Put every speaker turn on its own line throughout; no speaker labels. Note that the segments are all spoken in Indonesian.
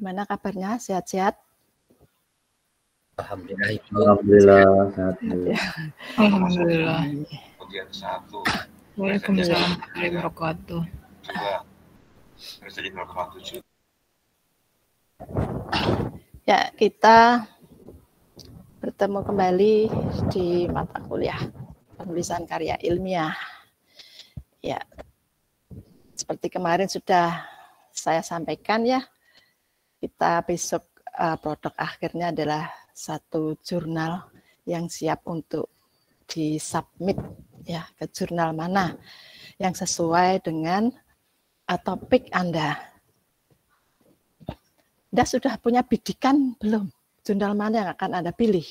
Gimana kabarnya? Sehat-sehat?
Alhamdulillah.
Alhamdulillah. Sehat.
Alhamdulillah.
Bagian 1.
Waalaikumsalam warahmatullahi wabarakatuh.
Juga harus jadi 0,7.
Ya, kita bertemu kembali di mata kuliah penulisan karya ilmiah. Ya, seperti kemarin sudah saya sampaikan ya, kita besok produk akhirnya adalah satu jurnal yang siap untuk disubmit ya ke jurnal mana yang sesuai dengan topik Anda. Anda sudah punya bidikan belum? Jurnal mana yang akan Anda pilih?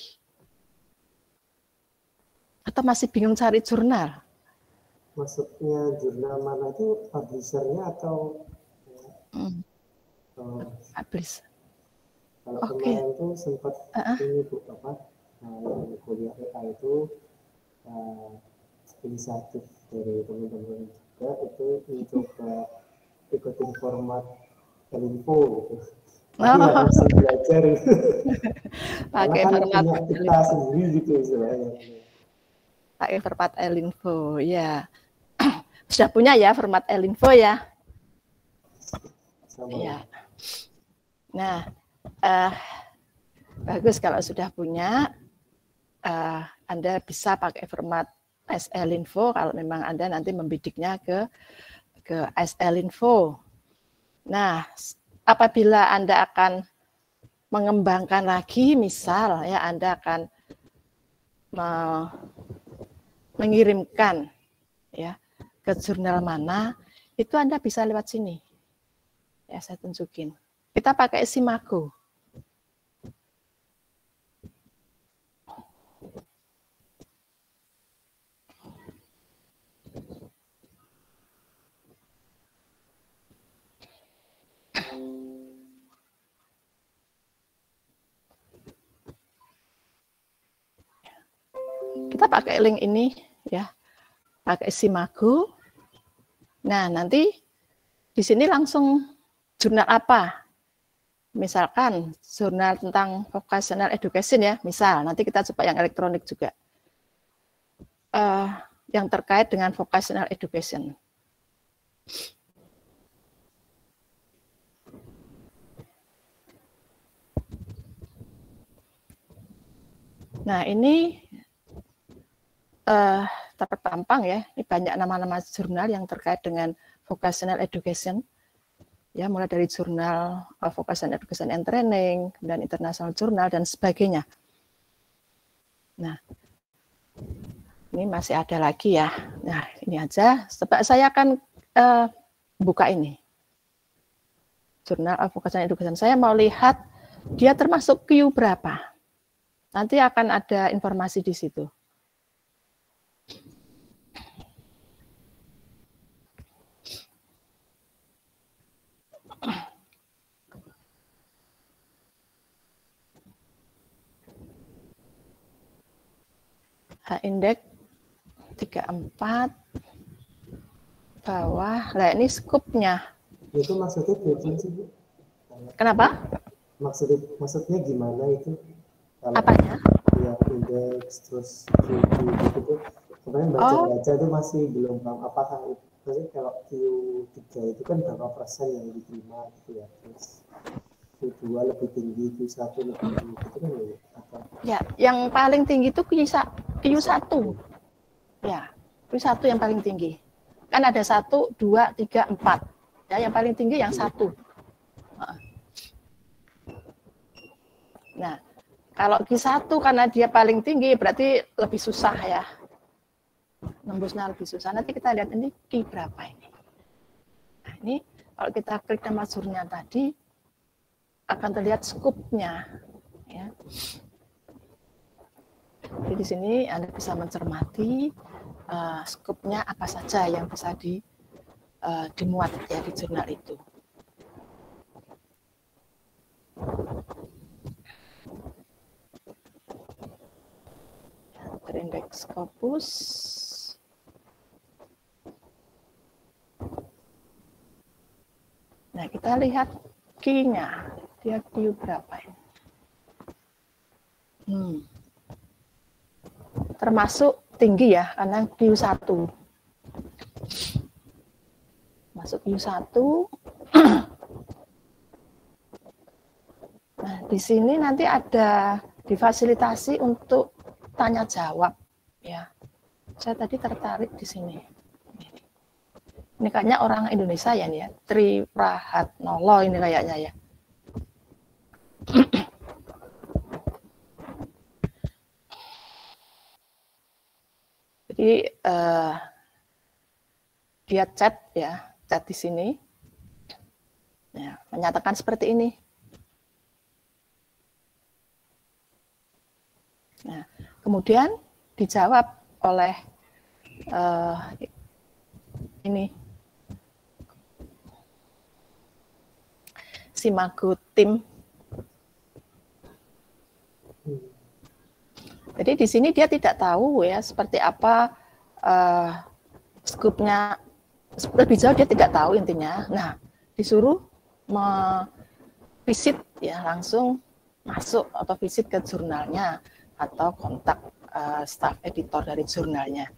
Atau masih bingung cari jurnal?
Maksudnya jurnal mana itu publishernya atau
Publish.
Kalau kemarin itu sempat ini Bu apa yang kuliah PA itu inisiatif dari teman-teman juga itu mencoba ikutin format Elinfo gitu. Masih belajar
pakai format
kita sendiri gitu istilahnya.
Pakai format Elinfo ya. Sudah punya ya format Elinfo ya.
Sama.
Ya. Nah, bagus kalau sudah punya. Anda bisa pakai format SLinfo kalau memang Anda nanti membidiknya ke SLinfo. Nah, apabila Anda akan mengembangkan lagi, misal ya Anda akan mengirimkan ya ke jurnal mana, itu Anda bisa lewat sini. Ya, saya tunjukin. Kita pakai Simago. Kita pakai link ini ya, pakai Simago. Nah, nanti di sini langsung jurnal apa? Misalkan jurnal tentang vocational education ya, misal nanti kita coba yang elektronik juga. Yang terkait dengan vocational education. Nah, ini terpampang ya, ini banyak nama-nama jurnal yang terkait dengan vocational education. Ya, mulai dari jurnal Vocational Education and Training, kemudian International Journal, dan sebagainya. Nah, ini masih ada lagi ya. Nah, ini aja. Sebab saya akan buka ini. Jurnal Vocational Education. Saya mau lihat dia termasuk Q berapa. Nanti akan ada informasi di situ. Indeks 34 bawah. Nah, ini skupnya.
Itu maksudnya gimana sih, Bu?
Kenapa?
Maksudnya gimana itu?
Apanya?
Ya, indeks terus gitu. Kemarin baca-baca itu masih belum paham apakah itu. Maksudnya kalau Q3 itu kan berapa persen yang diterima gitu ya. Terus Q2 lebih tinggi, Q1 lebih tinggi, itu kan apa?
Ya, yang paling tinggi itu Q1. Ya, Q1 yang paling tinggi. Kan ada 1, 2, 3, 4. Ya, yang paling tinggi yang 1. Nah, kalau Q1 karena dia paling tinggi berarti lebih susah ya. Nembusnya lebih susah. Nanti kita lihat ini Q berapa ini. Nah, ini kalau kita klik nama jurnal tadi akan terlihat skupnya ya. Jadi di sini Anda bisa mencermati skupnya apa saja yang bisa dimuat ya di jurnal itu. Terindeks Scopus. Nah, kita lihat key-nya. Dia Q berapa ini? Termasuk tinggi ya, karena Q1. Masuk Q1. Nah, di sini nanti ada difasilitasi untuk tanya jawab ya. Saya tadi tertarik di sini. Ini kayaknya orang Indonesia ya nih ya, Tri Prahatnolo ini kayaknya ya. Jadi dia chat di sini, ya, menyatakan seperti ini. Nah, kemudian dijawab oleh ini Simago tim. Jadi di sini dia tidak tahu ya seperti apa skupnya, lebih jauh dia tidak tahu intinya. Nah, disuruh visit ya, langsung masuk atau visit ke jurnalnya atau kontak staff editor dari jurnalnya.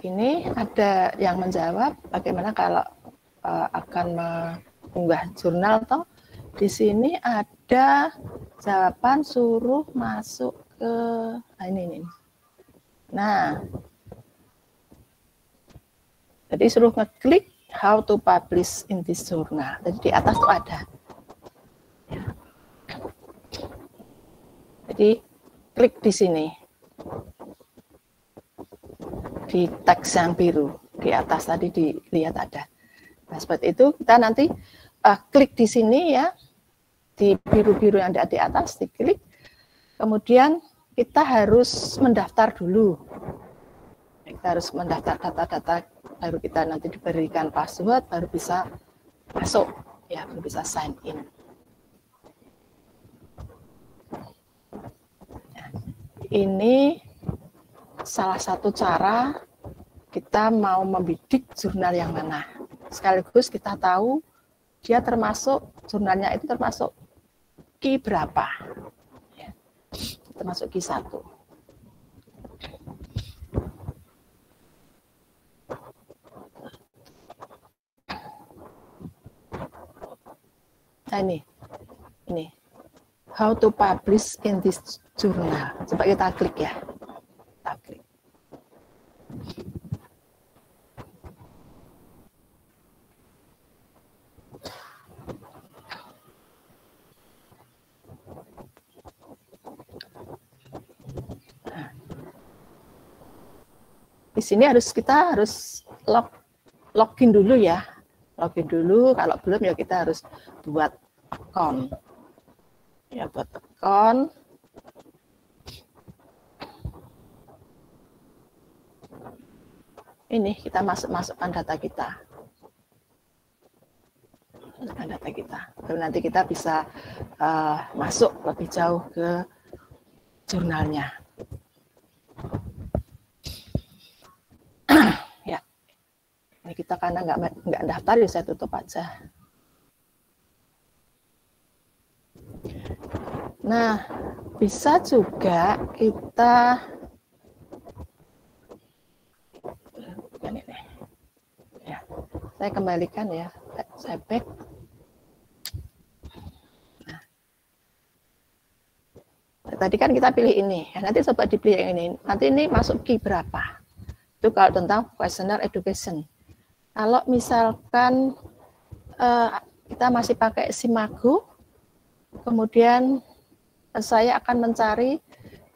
Ini ada yang menjawab bagaimana kalau akan mengunggah jurnal toh. Di sini ada jawaban suruh masuk ke ini. Nah, jadi suruh ngeklik how to publish in this journal. Jadi di atas tuh ada. Ya. Jadi klik di sini. Di teks yang biru di atas tadi dilihat ada. Nah, seperti itu kita nanti klik di sini ya, di biru-biru yang ada di atas, diklik. Kemudian kita harus mendaftar dulu. Kita harus mendaftar data-data, baru kita nanti diberikan password, baru bisa masuk, ya, baru bisa sign in. Nah, ini salah satu cara kita mau membidik jurnal yang mana. Sekaligus kita tahu dia termasuk, jurnalnya itu termasuk Q berapa. Ya, termasuk Q1. Nah ini. How to publish in this journal. Coba kita klik ya. Kita klik. Di sini kita harus login dulu ya. Login dulu, kalau belum ya kita harus buat account. Ya, buat account. Ini kita masukkan data kita. Masukkan data kita. Lalu nanti kita bisa masuk lebih jauh ke jurnalnya. Ya, ini kita karena nggak daftar ya saya tutup aja. Nah, bisa juga kita ini. Ya, saya kembalikan ya, saya back. Nah, tadi kan kita pilih ini, ya, nanti coba dipilih yang ini. Nanti ini masuk Q berapa? Itu kalau tentang vocational education. Kalau misalkan kita masih pakai Simago, kemudian saya akan mencari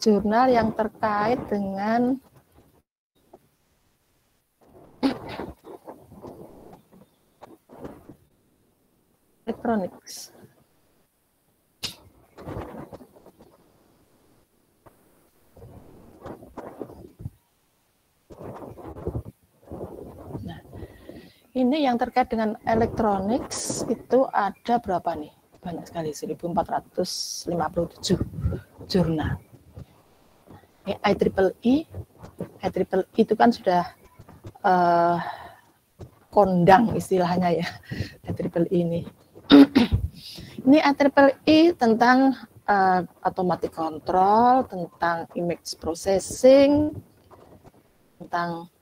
jurnal yang terkait dengan electronics. Nah, ini yang terkait dengan electronics itu ada berapa nih? Banyak sekali, 1457 jurnal. IEEE itu kan sudah kondang istilahnya ya, IEEE ini. Ini IEEE tentang automatic control, tentang image processing, tentang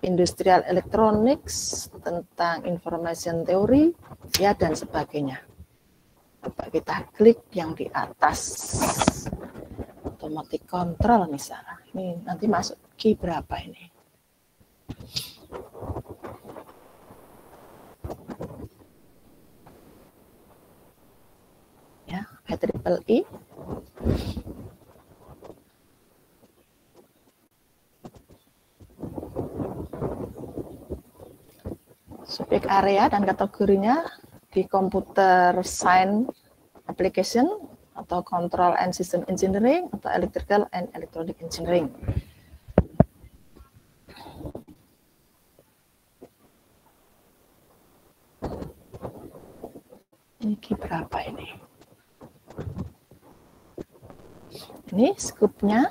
industrial electronics, tentang information theory, ya dan sebagainya. Coba kita klik yang di atas, automatic control misalnya. Ini nanti masuk key berapa ini? Ya, IEEE. Subjek area dan kategorinya di computer science application atau control and system engineering atau electrical and electronic engineering. Ini berapa ini? Ini skupnya.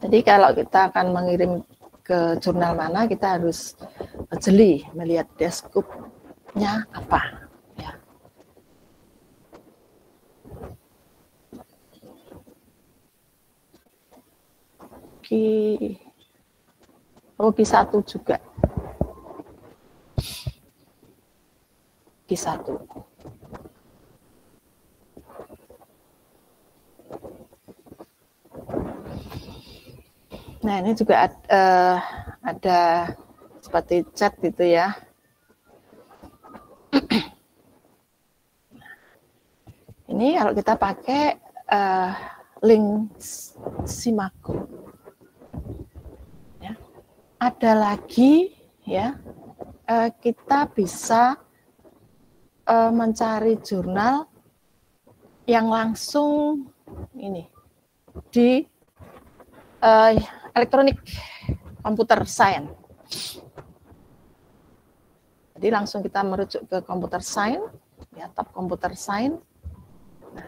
Jadi kalau kita akan mengirim ke jurnal mana, kita harus jeli melihat skupnya apa. Ya. Q1 juga. Q1. Nah, ini juga ada seperti chat gitu ya. Ini kalau kita pakai link Simago. Ya. Ada lagi ya, kita bisa mencari jurnal yang langsung ini di elektronik komputer science. Jadi langsung kita merujuk ke komputer science, ya tab komputer science. Nah,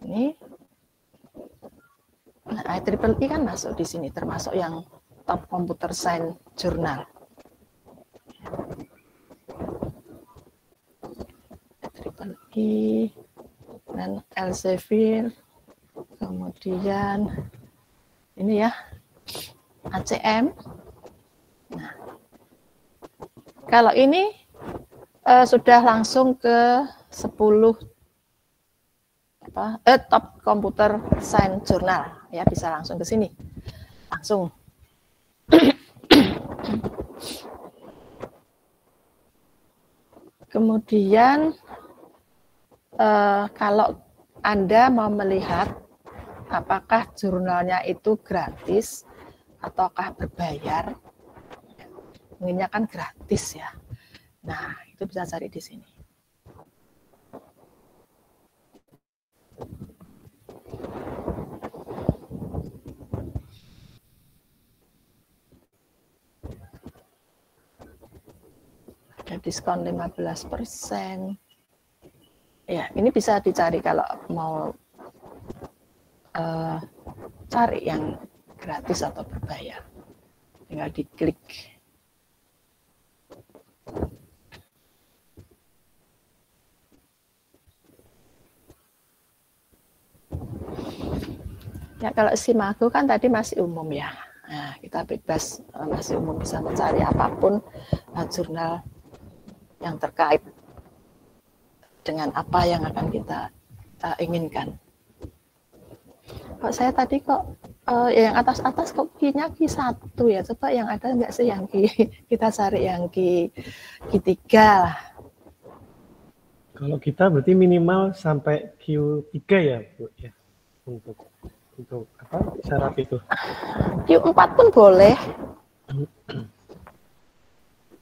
ini IEEE kan masuk di sini, termasuk yang tab komputer science jurnal. IEEE dan Elsevier, kemudian ini ya ACM. Nah, kalau ini sudah langsung ke 10 top komputer science jurnal, ya bisa langsung ke sini, langsung. Kemudian kalau Anda mau melihat apakah jurnalnya itu gratis ataukah berbayar, inginnya kan gratis ya. Nah, itu bisa cari di sini. Ada diskon 15%. Ya, ini bisa dicari kalau mau cari yang gratis atau berbayar. Tinggal diklik. Ya, kalau Simago kan tadi masih umum ya. Nah, kita bebas, masih umum, bisa mencari apapun jurnal yang terkait dengan apa yang akan kita inginkan. Kok saya tadi kok yang atas-atas kok Q-nya Q1 ya, coba yang ada enggak sih yang kita cari yang Q3 lah.
Kalau kita berarti minimal sampai Q3 ya, Bu ya. Untuk apa syarat itu?
Q4 pun boleh.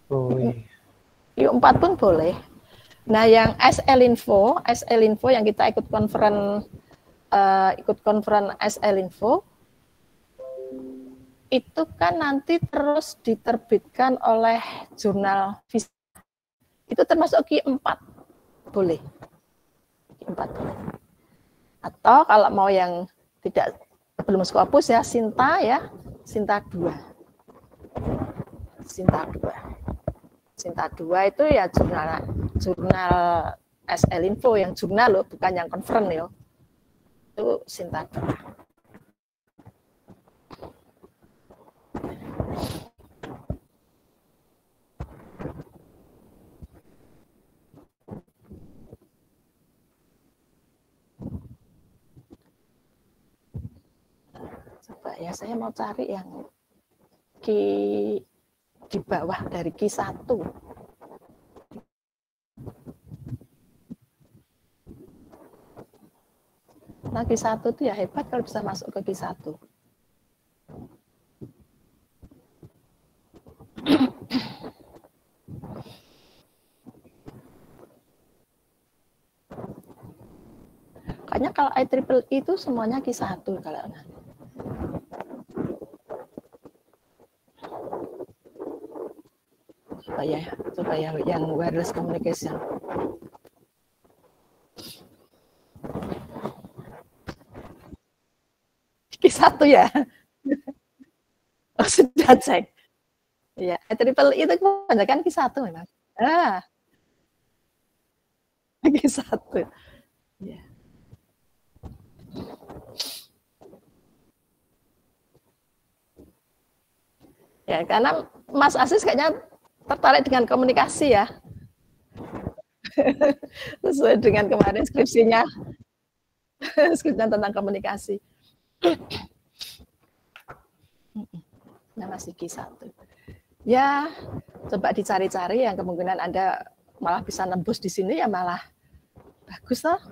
Oh iya.
Q4 pun boleh. Nah, yang SL Info yang kita ikut konferen SL Info itu kan nanti terus diterbitkan oleh jurnal FISA. Itu termasuk Q4 boleh. Q4 boleh. Atau kalau mau yang tidak sebelum Scopus ya, Sinta ya, Sinta 2. Sinta 2. Sinta 2 itu ya jurnal SL Info, yang jurnal loh, bukan yang conference ya. Itu Sinta 2. Coba ya, saya mau cari yang di bawah dari Q1. Nah, Q1 itu ya hebat kalau bisa masuk ke Q1. Kayaknya kalau IEEE itu semuanya Q1 kalau supaya yang wireless communication. Q1 ya. Oh, sudah cek. Ya, IEEE itu kebanyakan Q1 memang. Q1. Ya. Ya, karena Mas Asis kayaknya tertarik dengan komunikasi ya. Sesuai dengan kemarin skripsinya tentang komunikasi. Nah, masih Q1. Ya, coba dicari-cari yang kemungkinan Anda malah bisa nembus di sini ya malah bagus loh.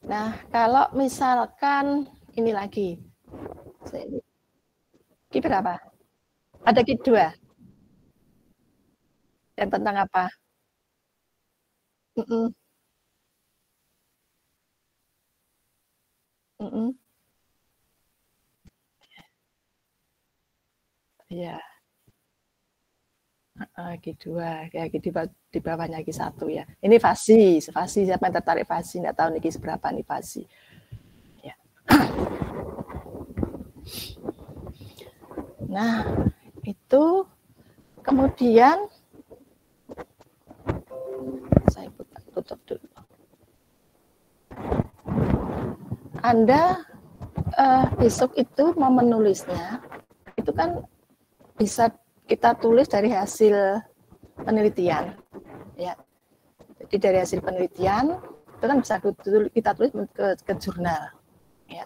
Nah, kalau misalkan ini lagi. Q berapa? Ada Q2. Yang tentang apa? Ya. Q2, ya di bawahnya Q1 ya. Ini fasi siapa yang tertarik fasi, nggak tahu nih seberapa nih fasi. Ya. Nah, itu kemudian saya tutup dulu. Anda besok itu mau menulisnya, itu kan bisa kita tulis dari hasil penelitian, ya. Jadi dari hasil penelitian itu kan bisa kita tulis ke jurnal, ya.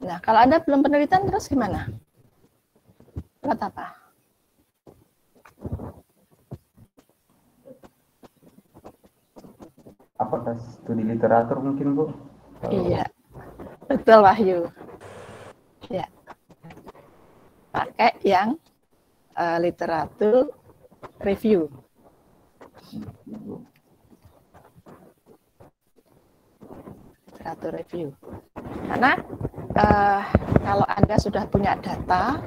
Nah, kalau Anda belum penelitian terus gimana? Buat apa?
Apakah studi literatur mungkin, Bu?
Iya, betul Wahyu. Ya, pakai yang literatur review. Literatur review. Karena kalau Anda sudah punya data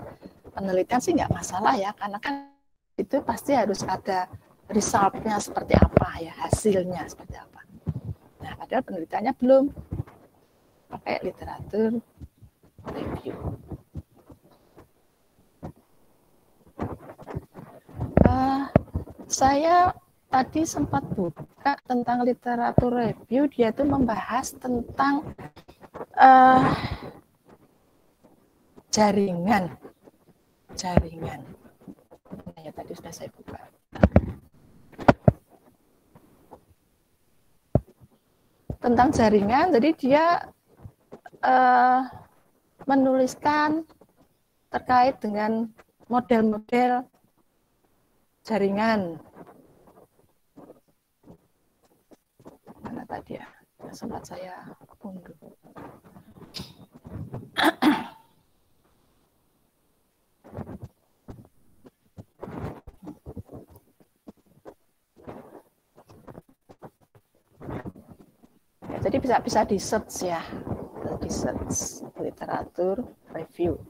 penelitian sih nggak masalah ya, karena kan itu pasti harus ada result-nya seperti apa ya, hasilnya seperti apa. Nah, padahal penelitiannya belum, pakai literatur review. Saya tadi sempat buka tentang literatur review, dia itu membahas tentang jaringan. Ya, tadi sudah saya buka. Tentang jaringan, jadi dia menuliskan terkait dengan model-model jaringan. Mana tadi ya? Sempat saya unduh. Ya, jadi bisa di search ya, di search literatur review.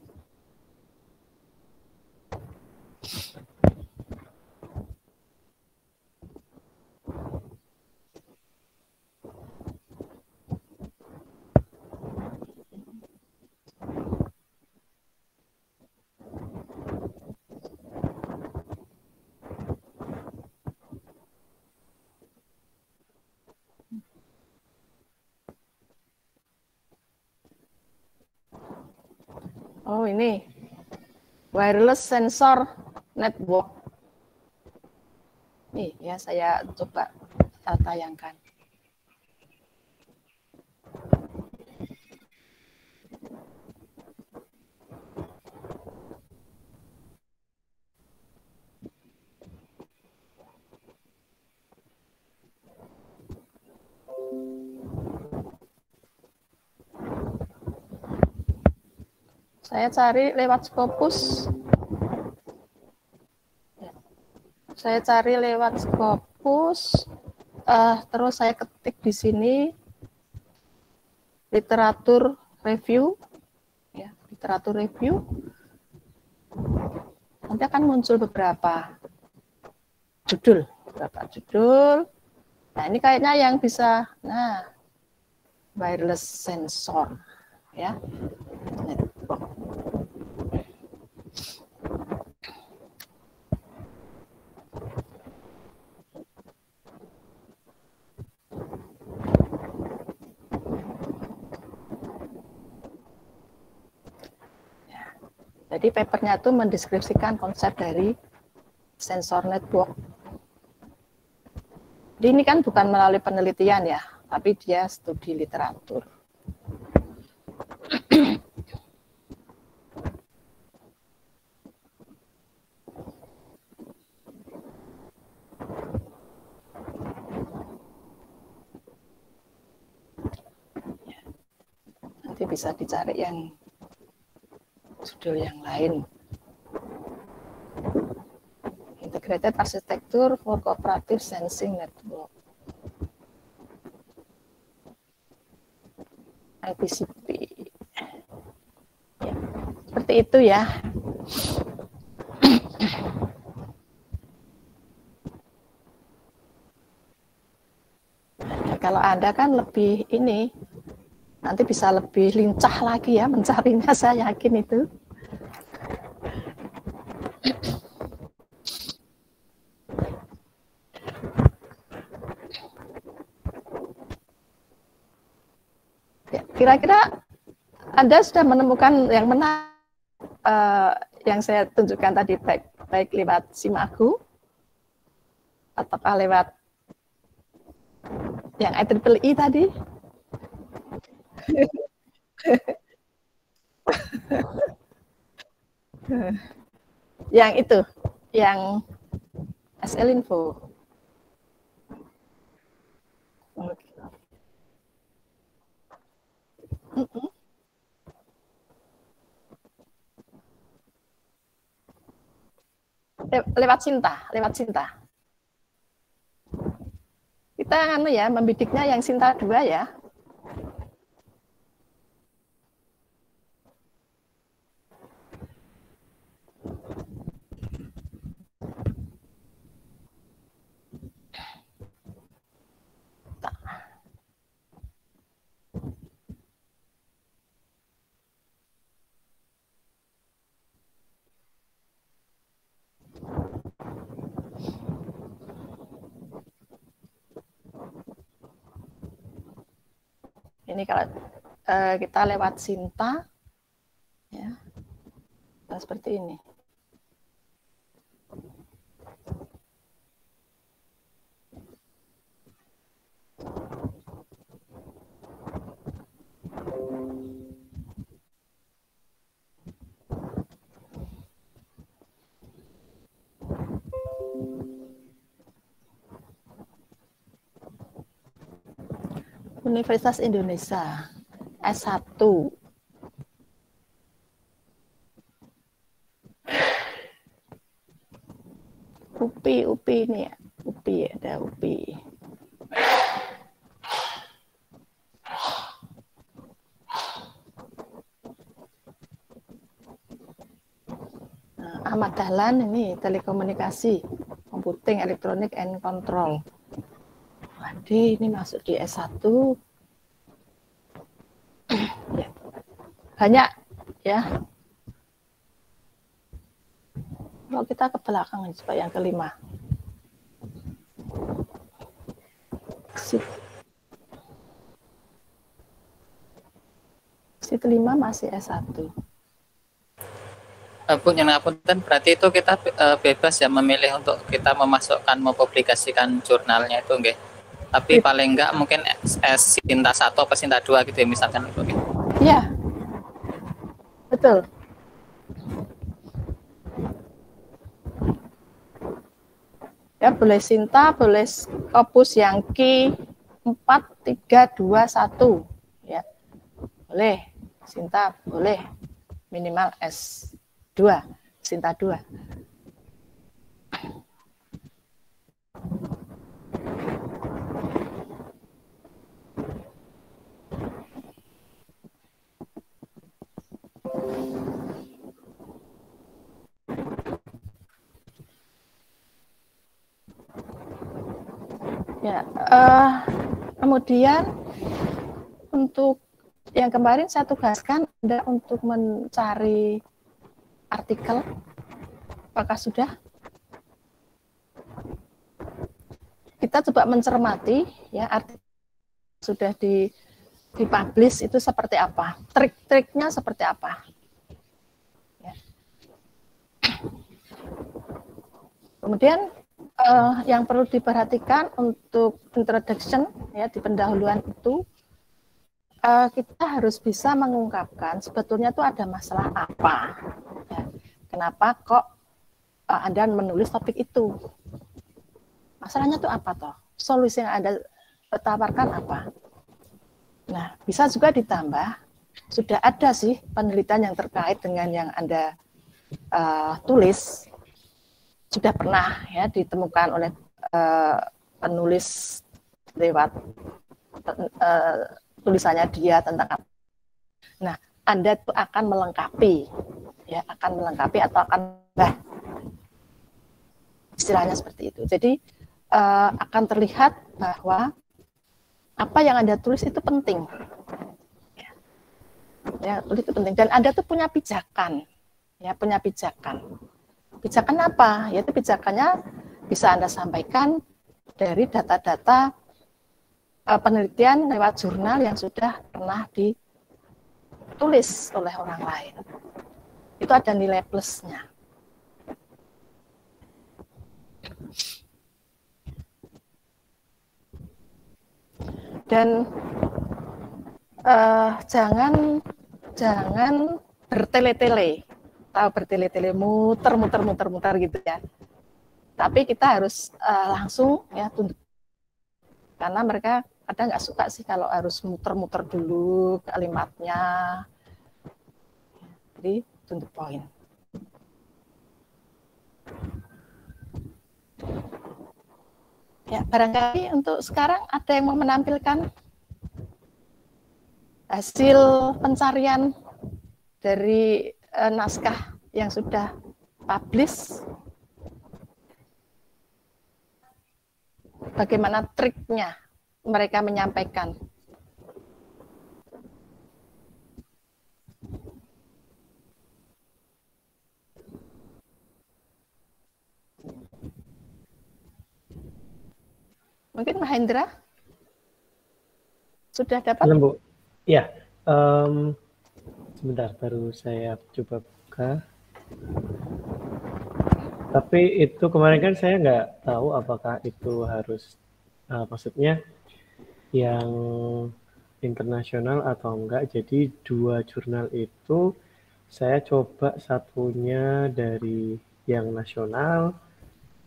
Oh, ini wireless sensor network. Nih ya, saya coba tayangkan. Saya cari lewat Scopus. Saya cari lewat Scopus. Terus saya ketik di sini literatur review. Ya, literatur review. Nanti akan muncul beberapa judul. Nah, ini kayaknya yang bisa, wireless sensor. Ya. Jadi papernya itu mendeskripsikan konsep dari sensor network. Jadi ini kan bukan melalui penelitian ya, tapi dia studi literatur. Nanti bisa dicari yang judul yang lain. Integrated Architecture for Cooperative Sensing Network. IPCP. Ya, seperti itu ya. Nah, kalau Anda kan lebih ini, nanti bisa lebih lincah lagi ya mencarinya, saya yakin itu. Ya, kira-kira Anda sudah menemukan yang menarik yang saya tunjukkan tadi, baik lewat SIMAKU ataukah lewat yang IEEE tadi? Yang itu, yang SL Info. Oke. Lewat Sinta. Kita ya membidiknya yang Sinta 2 ya. Ini kalau kita lewat Sinta, ya, seperti ini. Universitas Indonesia S1. UPI ini ya, UPI ada UPI. Ahmad Dahlan ini telekomunikasi, computing, electronic and control. Waduh, ini masuk di S1. Ya. Banyak ya. Kalau kita ke belakang coba yang kelima. Si kelima masih S1.
Bu, ngapunten, berarti itu kita bebas ya memilih untuk kita memasukkan, mempublikasikan jurnalnya itu, nggih. Tapi paling enggak mungkin Sinta 1 atau Sinta 2 gitu ya misalkan.
Iya, betul. Ya, boleh Sinta, boleh Scopus yang Q 4, 3, 2, 1. Ya, boleh. Sinta, boleh. Minimal S2, Sinta 2. Ya, kemudian untuk yang kemarin saya tugaskan Anda untuk mencari artikel. Apakah sudah? Kita coba mencermati ya artikel sudah dipublish itu seperti apa, trik-triknya seperti apa. Ya. Kemudian yang perlu diperhatikan untuk introduction ya di pendahuluan itu kita harus bisa mengungkapkan sebetulnya itu ada masalah apa, ya. Kenapa kok Anda menulis topik itu, masalahnya itu apa toh, solusi yang Anda tawarkan apa. Nah, bisa juga ditambah sudah ada sih penelitian yang terkait dengan yang Anda tulis, sudah pernah ya ditemukan oleh penulis lewat tulisannya dia tentang apa. Nah, Anda itu akan melengkapi, ya akan melengkapi atau akan istilahnya seperti itu. Jadi akan terlihat bahwa apa yang Anda tulis itu penting, ya tulis itu penting. Dan Anda tuh punya pijakan, ya punya pijakan. Pijakan apa? Yaitu pijakannya bisa Anda sampaikan dari data-data penelitian lewat jurnal yang sudah pernah ditulis oleh orang lain. Itu ada nilai plusnya. Dan jangan bertele-tele, tahu bertele-tele, muter gitu ya. Tapi kita harus langsung ya tunduk, karena mereka kadang nggak suka sih kalau harus muter-muter dulu kalimatnya. Jadi tunduk poin. Ya, barangkali untuk sekarang ada yang mau menampilkan hasil pencarian dari naskah yang sudah publish. Bagaimana triknya mereka menyampaikan. Mungkin Mahendra sudah dapat?
Halo, Bu. Ya, sebentar baru saya coba buka. Tapi itu kemarin kan saya nggak tahu apakah itu harus maksudnya yang internasional atau enggak. Jadi 2 jurnal itu saya coba satunya dari yang nasional,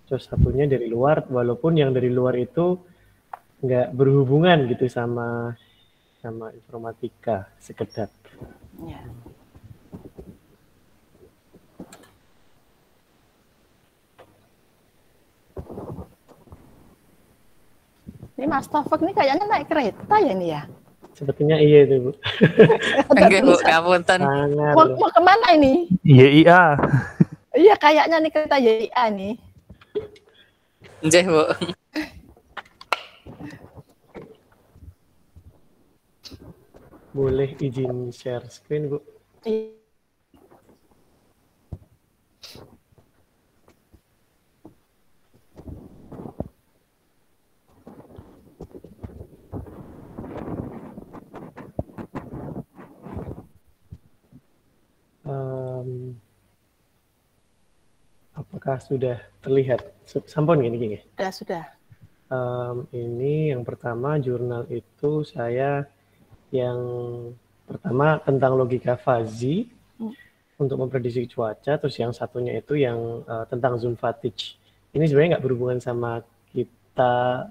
terus satunya dari luar, walaupun yang dari luar itu nggak berhubungan gitu sama informatika sekedar.
Ya. Ini Mas Taufik ini kayaknya naik kereta ya ini ya?
Sepertinya iya itu, Bu.
Enggak, Bu, ngapunten.
Mau kemana ini?
YIA.
Iya, kayaknya nih kereta YIA nih.
Nggih, Bu.
Boleh izin share screen, Bu? apakah sudah terlihat? Sampun gini.
Sudah.
Ini yang pertama jurnal itu saya yang pertama tentang logika fuzzy untuk memprediksi cuaca, terus yang satunya itu yang tentang zoom fatigue. Ini sebenarnya nggak berhubungan sama kita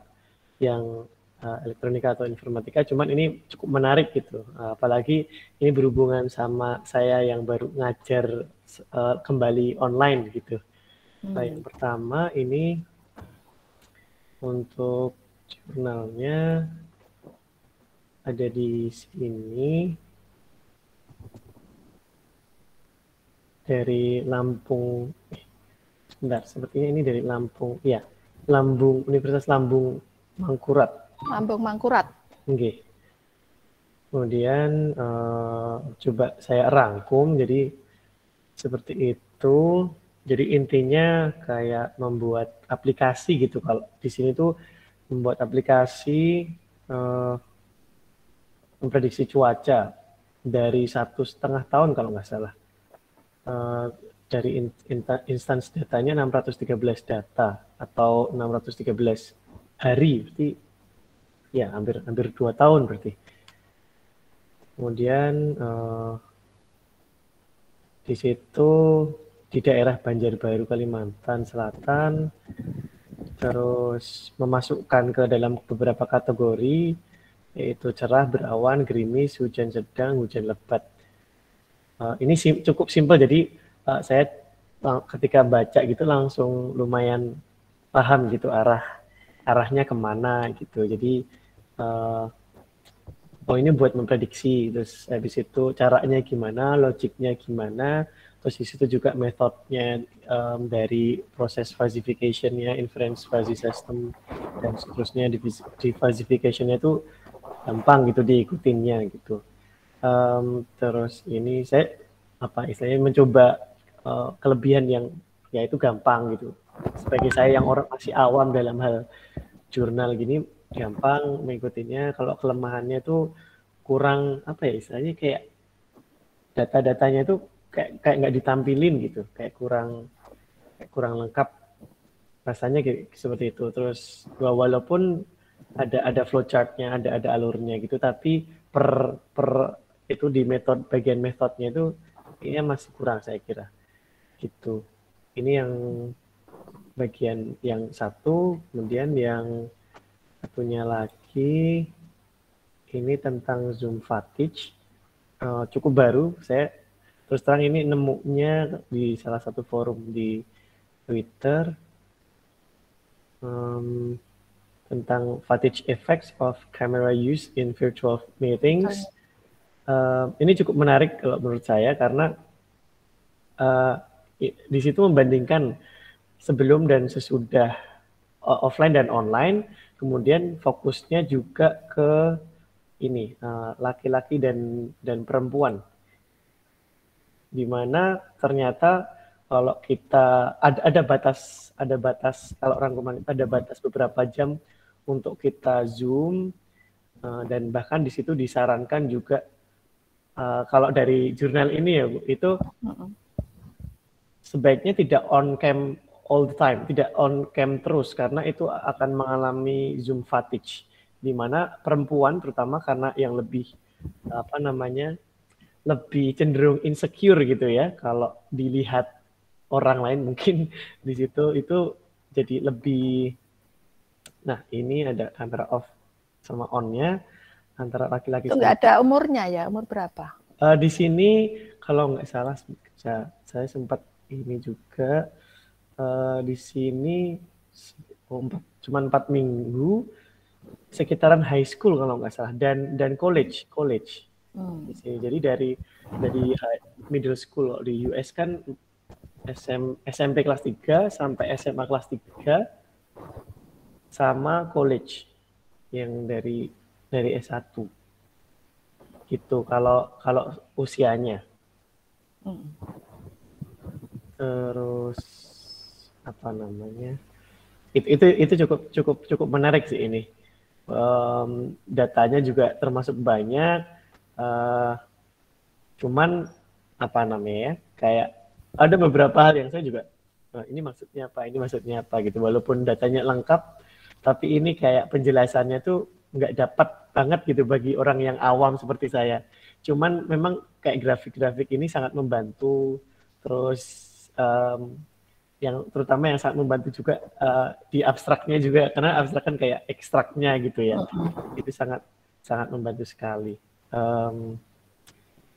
yang elektronika atau informatika, cuman ini cukup menarik gitu. Apalagi ini berhubungan sama saya yang baru ngajar kembali online gitu. Nah, yang pertama ini untuk jurnalnya ada di sini dari Lampung. Sebentar, sepertinya ini dari Lampung. Ya, Universitas Lambung Mangkurat.
Lambung Mangkurat.
Oke. Kemudian coba saya rangkum jadi seperti itu. Jadi intinya kayak membuat aplikasi gitu. Kalau di sini tuh membuat aplikasi memprediksi cuaca dari 1,5 tahun kalau nggak salah. Dari instance datanya 613 data atau 613 hari, berarti ya hampir 2 tahun berarti. Kemudian di situ di daerah Banjarbaru Kalimantan Selatan, terus memasukkan ke dalam beberapa kategori yaitu cerah, berawan, gerimis, hujan sedang, hujan lebat. Ini cukup simpel, jadi saya ketika baca gitu langsung lumayan paham gitu arahnya kemana gitu. Jadi ini buat memprediksi, terus habis itu caranya gimana, logiknya gimana, terus di situ juga metodenya dari proses falsification-nya, inference fuzzy system dan seterusnya. Di falsification-nya itu gampang gitu diikutinnya gitu. Terus ini saya istilahnya mencoba kelebihan yang ya itu gampang gitu. Sebagai saya yang orang masih awam dalam hal jurnal gini, gampang mengikutinya. Kalau kelemahannya tuh kurang istilahnya kayak data-datanya itu kayak nggak ditampilin gitu, kayak kurang lengkap rasanya kayak seperti itu. Terus walaupun ada flowchart-nya, ada alurnya gitu, tapi per itu di bagian metodenya itu kayaknya masih kurang saya kira gitu. Ini yang bagian yang satu. Kemudian yang satunya lagi ini tentang zoom fatigue, cukup baru. Saya terus terang ini nemunya di salah satu forum di Twitter tentang fatigue effects of camera use in virtual meetings. Ini cukup menarik kalau menurut saya karena di situ membandingkan sebelum dan sesudah offline dan online, kemudian fokusnya juga ke ini laki-laki dan perempuan, di mana ternyata kalau kita ada batas kalau rangkuman itu ada batas beberapa jam untuk kita zoom, dan bahkan di situ disarankan juga kalau dari jurnal ini ya Bu, itu sebaiknya tidak on cam all the time, tidak on cam terus karena itu akan mengalami zoom fatigue, di mana perempuan terutama karena yang lebih lebih cenderung insecure gitu ya, kalau dilihat orang lain mungkin di situ itu jadi lebih. Nah, ini ada antara off sama on-nya antara laki-laki.
Itu nggak ada umurnya ya, umur berapa?
Di sini kalau nggak salah saya sempat ini juga di sini cuma 4 minggu, sekitaran high school kalau nggak salah, dan college. Di sini. Jadi dari middle school di US kan SMP kelas 3 sampai SMA kelas 3 sama college yang dari S1 gitu kalau usianya. Terus itu cukup menarik sih ini. Datanya juga termasuk banyak, cuman kayak ada beberapa hal yang saya juga ini maksudnya apa gitu. Walaupun datanya lengkap, tapi ini kayak penjelasannya tuh nggak dapat banget gitu bagi orang yang awam seperti saya. Cuman memang kayak grafik-grafik ini sangat membantu. Terus yang terutama yang sangat membantu juga di abstraknya juga, karena abstrak kan kayak ekstraknya gitu ya. Itu sangat sangat membantu sekali.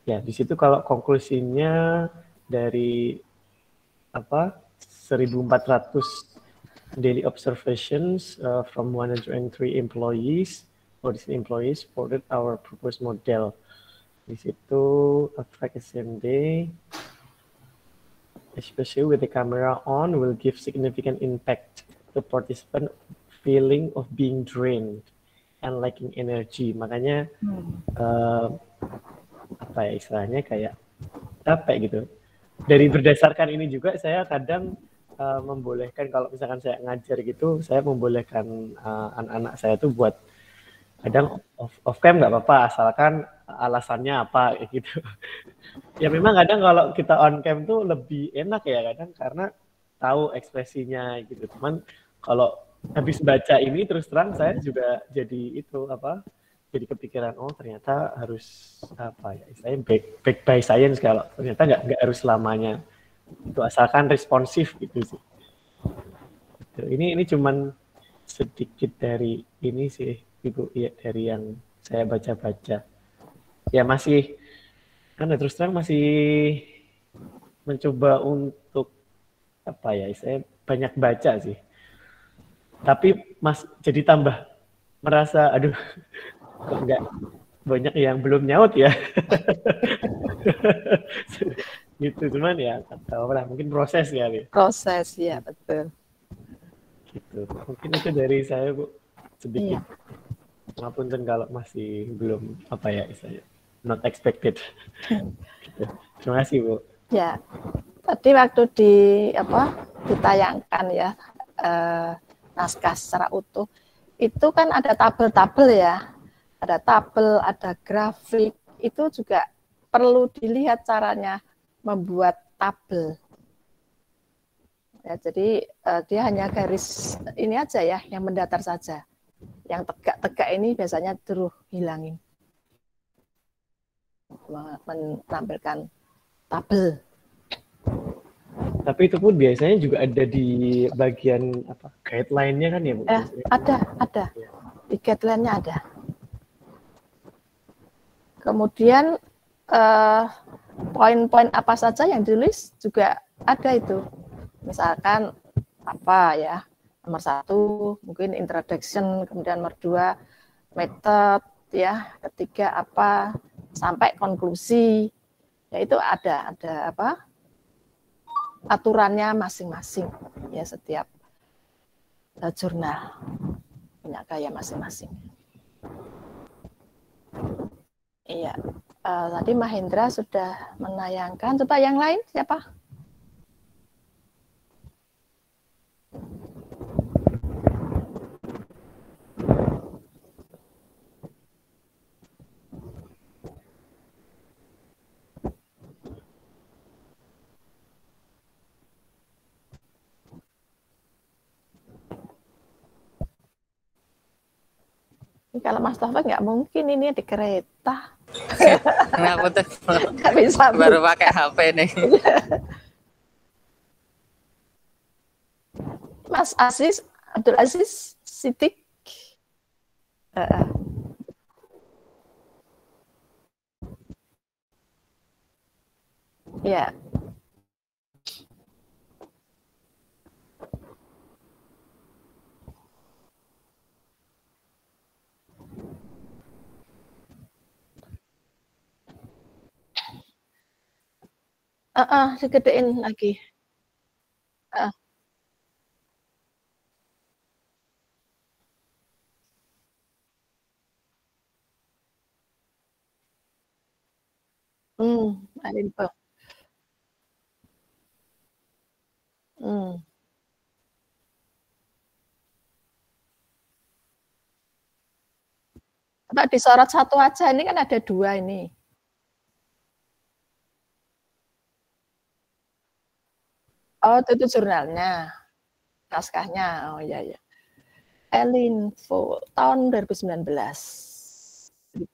Ya di situ kalau konklusinya dari 1.400 daily observations from 103 employees supported our proposed model. Di situ abstract SMD, especially with the camera on, will give significant impact to participant feeling of being drained and lacking energy. Makanya istilahnya kayak capek gitu. Dari berdasarkan ini juga saya kadang membolehkan, kalau misalkan saya ngajar gitu, saya membolehkan anak-anak saya tuh buat kadang off cam nggak apa-apa, asalkan alasannya apa gitu. Ya memang kadang kalau kita on cam tuh lebih enak ya kadang, karena tahu ekspresinya gitu. Cuman kalau habis baca ini terus terang saya juga jadi jadi kepikiran, oh ternyata harus istilahnya back by science, kalau ternyata nggak harus selamanya itu, asalkan responsif gitu sih. Ini cuman sedikit dari ini sih Ibu, ya, dari yang saya baca-baca. Ya masih terus terang masih mencoba untuk saya banyak baca sih. Tapi jadi tambah merasa aduh kok nggak banyak yang belum nyaut ya. Gitu, cuman ya tahu lah, mungkin proses kali.
Proses ya, betul.
Gitu. Mungkin itu dari saya Bu, sedikit. Maupun kalau masih belum istilahnya not expected. Gitu. Terima kasih Bu.
Ya, tadi waktu ditayangkan ya naskah secara utuh, itu kan ada tabel-tabel ya. Ada tabel, ada grafik, itu juga perlu dilihat caranya membuat tabel. Ya, jadi dia hanya garis ini aja ya, yang mendatar saja. Yang tegak-tegak ini biasanya terus hilangin. Menampilkan tabel.
Tapi itu pun biasanya juga ada di bagian guideline-nya kan ya Bu?
Ada. Di guideline-nya ada. Kemudian poin-poin apa saja yang ditulis juga ada itu. Misalkan nomor 1 mungkin introduction, kemudian nomor 2 method ya, ketiga sampai konklusi. Ya itu ada aturannya masing-masing ya, setiap jurnal punya gaya masing-masing. Iya, tadi Mahendra sudah menayangkan. Coba yang lain siapa? Kalau Mas Taufik nggak mungkin, ini di kereta.
Kenapa tuh?
Nggak bisa.
Baru pakai HP nih.
Mas Abdul Aziz Siddiq. Ya. Digedein lagi. Ada info. Coba disorot satu aja, ini kan ada 2 ini. Oh, itu jurnalnya, naskahnya. Oh iya ya. Elinfo tahun 2019.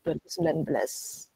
2019.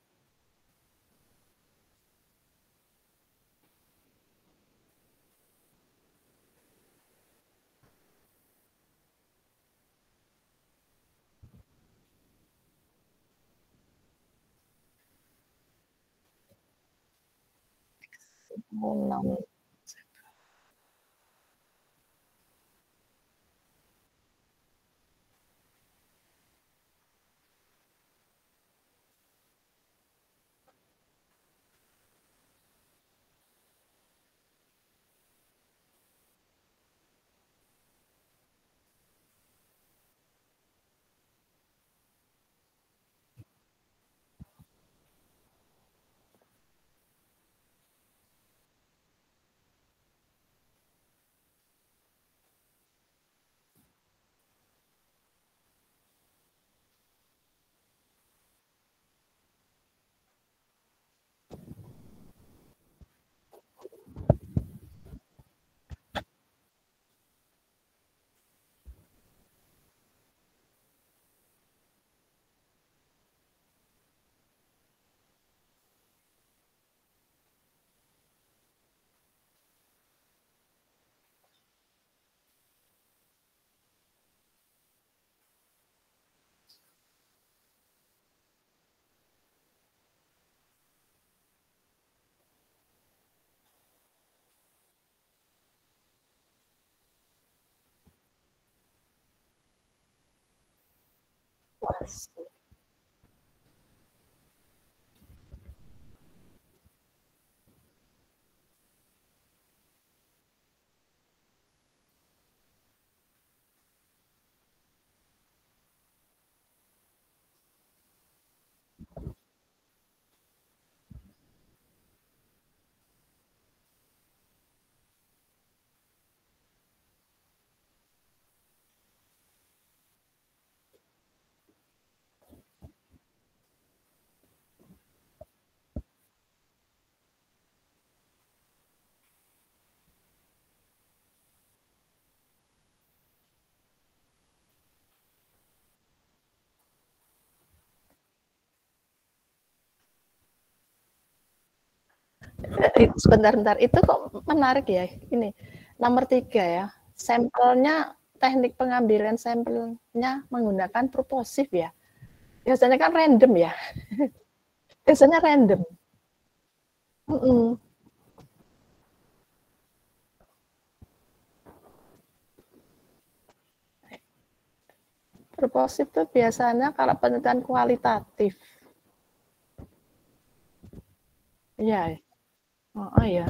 Sebentar, itu kok menarik ya. Ini nomor 3 ya. Sampelnya, teknik pengambilan sampelnya menggunakan purposif ya. Biasanya kan random ya. Biasanya random. Purposif itu biasanya kalau penelitian kualitatif. Iya. Oh ya.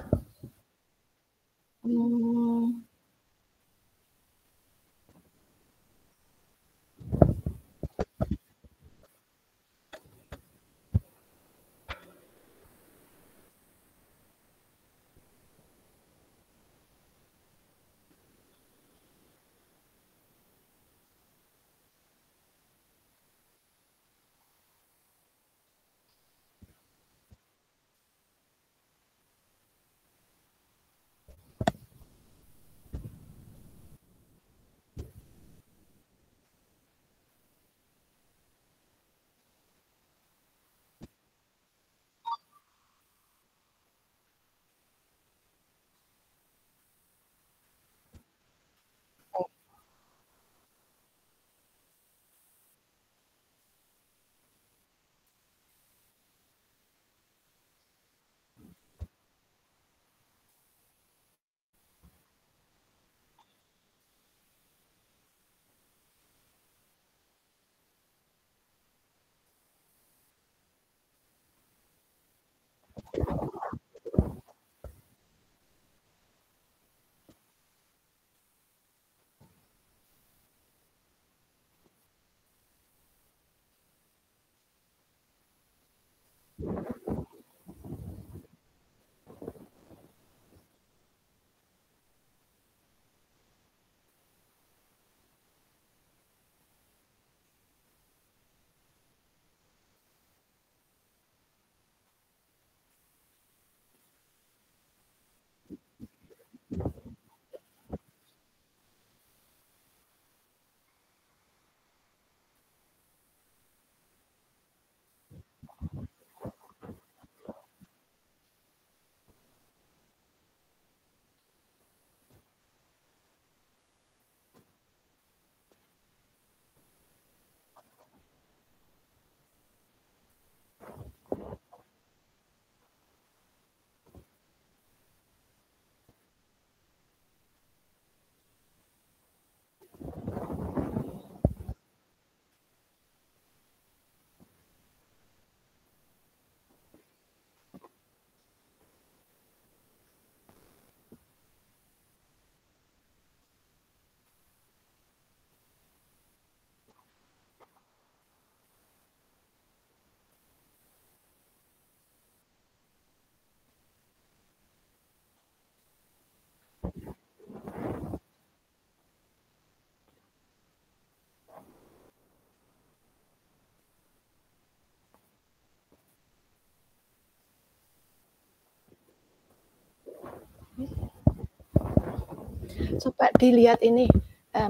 Coba dilihat ini,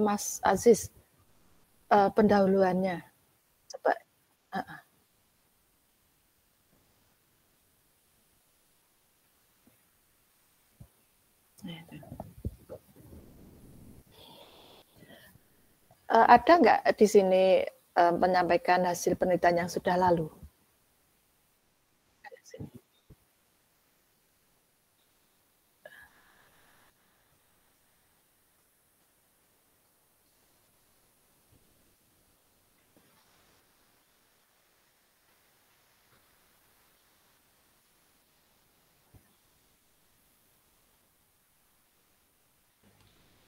Mas Aziz, pendahuluannya. Coba. Ada nggak di sini menyampaikan hasil penelitian yang sudah lalu?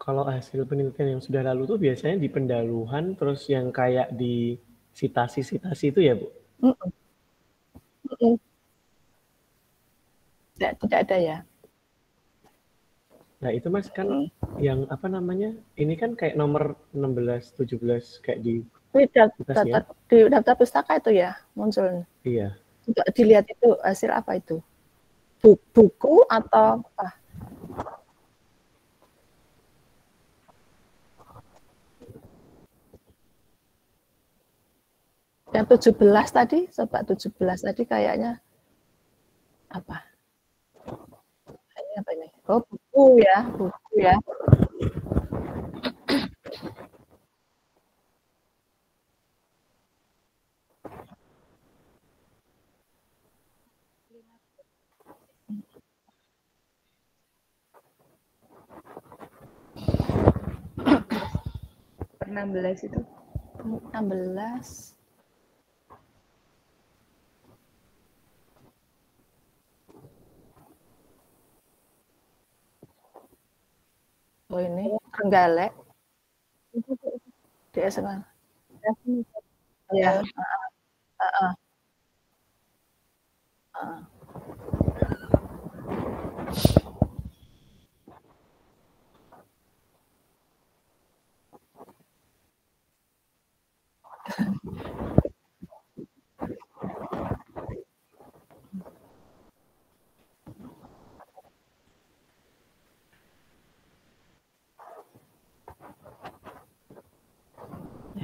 Kalau hasil penelitian yang sudah lalu tuh biasanya di pendahuluan, terus yang kayak di sitasi-sitasi itu ya, Bu?
Tidak ada ya.
Nah itu Mas kan yang apa namanya, ini kan kayak nomor 16, 17 kayak di
daftar pustaka itu ya muncul.
Iya.
Coba dilihat itu hasil apa itu? Buku atau apa? Yang 17 tadi, coba 17 tadi kayaknya apa? Kayaknya apa ini? Oh, buku ya, buku ya.
Per 16 itu.
16. Oh ini Trenggalek. DS kan? Ya.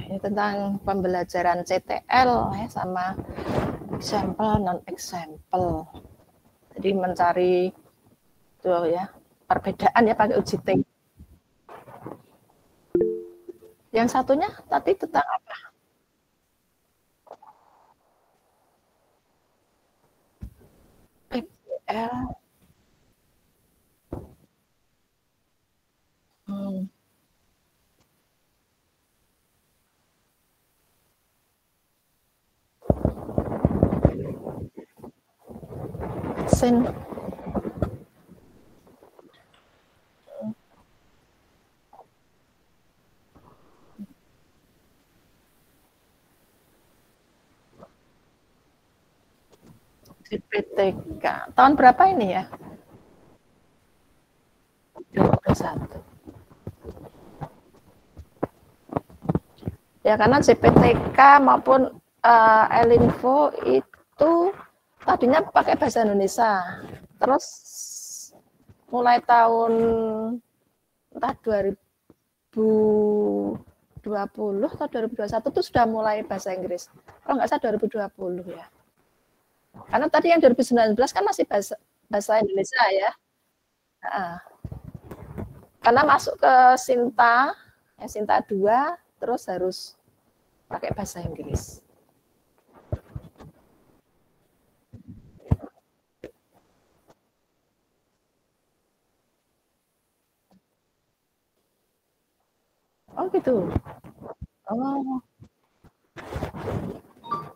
Ini tentang pembelajaran CTL ya, sama example non example. Jadi mencari itu ya perbedaan ya pakai UJT. Yang satunya tadi tentang apa? PPL. Sen. CPTK. Tahun berapa ini ya? 21. Ya karena CPTK maupun Elinfo itu tadinya pakai bahasa Indonesia. Terus mulai tahun entah 2020 atau 2021 itu sudah mulai bahasa Inggris. Kalau nggak salah 2020 ya. Karena tadi yang 2019 kan masih bahasa Indonesia ya. Karena masuk ke Sinta, ya Sinta 2, terus harus pakai bahasa Inggris. Oh gitu. Oh.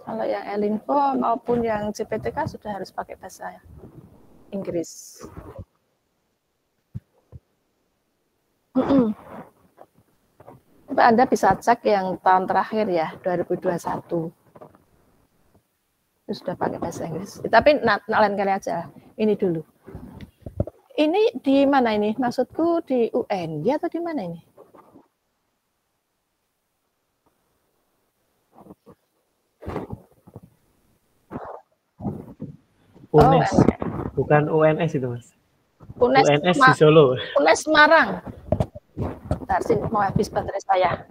Kalau yang Elinfo maupun yang CPTK sudah harus pakai bahasa Inggris. Anda bisa cek yang tahun terakhir ya, 2021. Itu sudah pakai bahasa Inggris. Tapi lain kali aja. Ini dulu. Ini di mana ini? Maksudku di UN ya atau di mana ini?
UNES, bukan UNS itu Mas.
UNES
UNS di Solo.
UNES Semarang. Sebentar sih, mau habis baterai saya.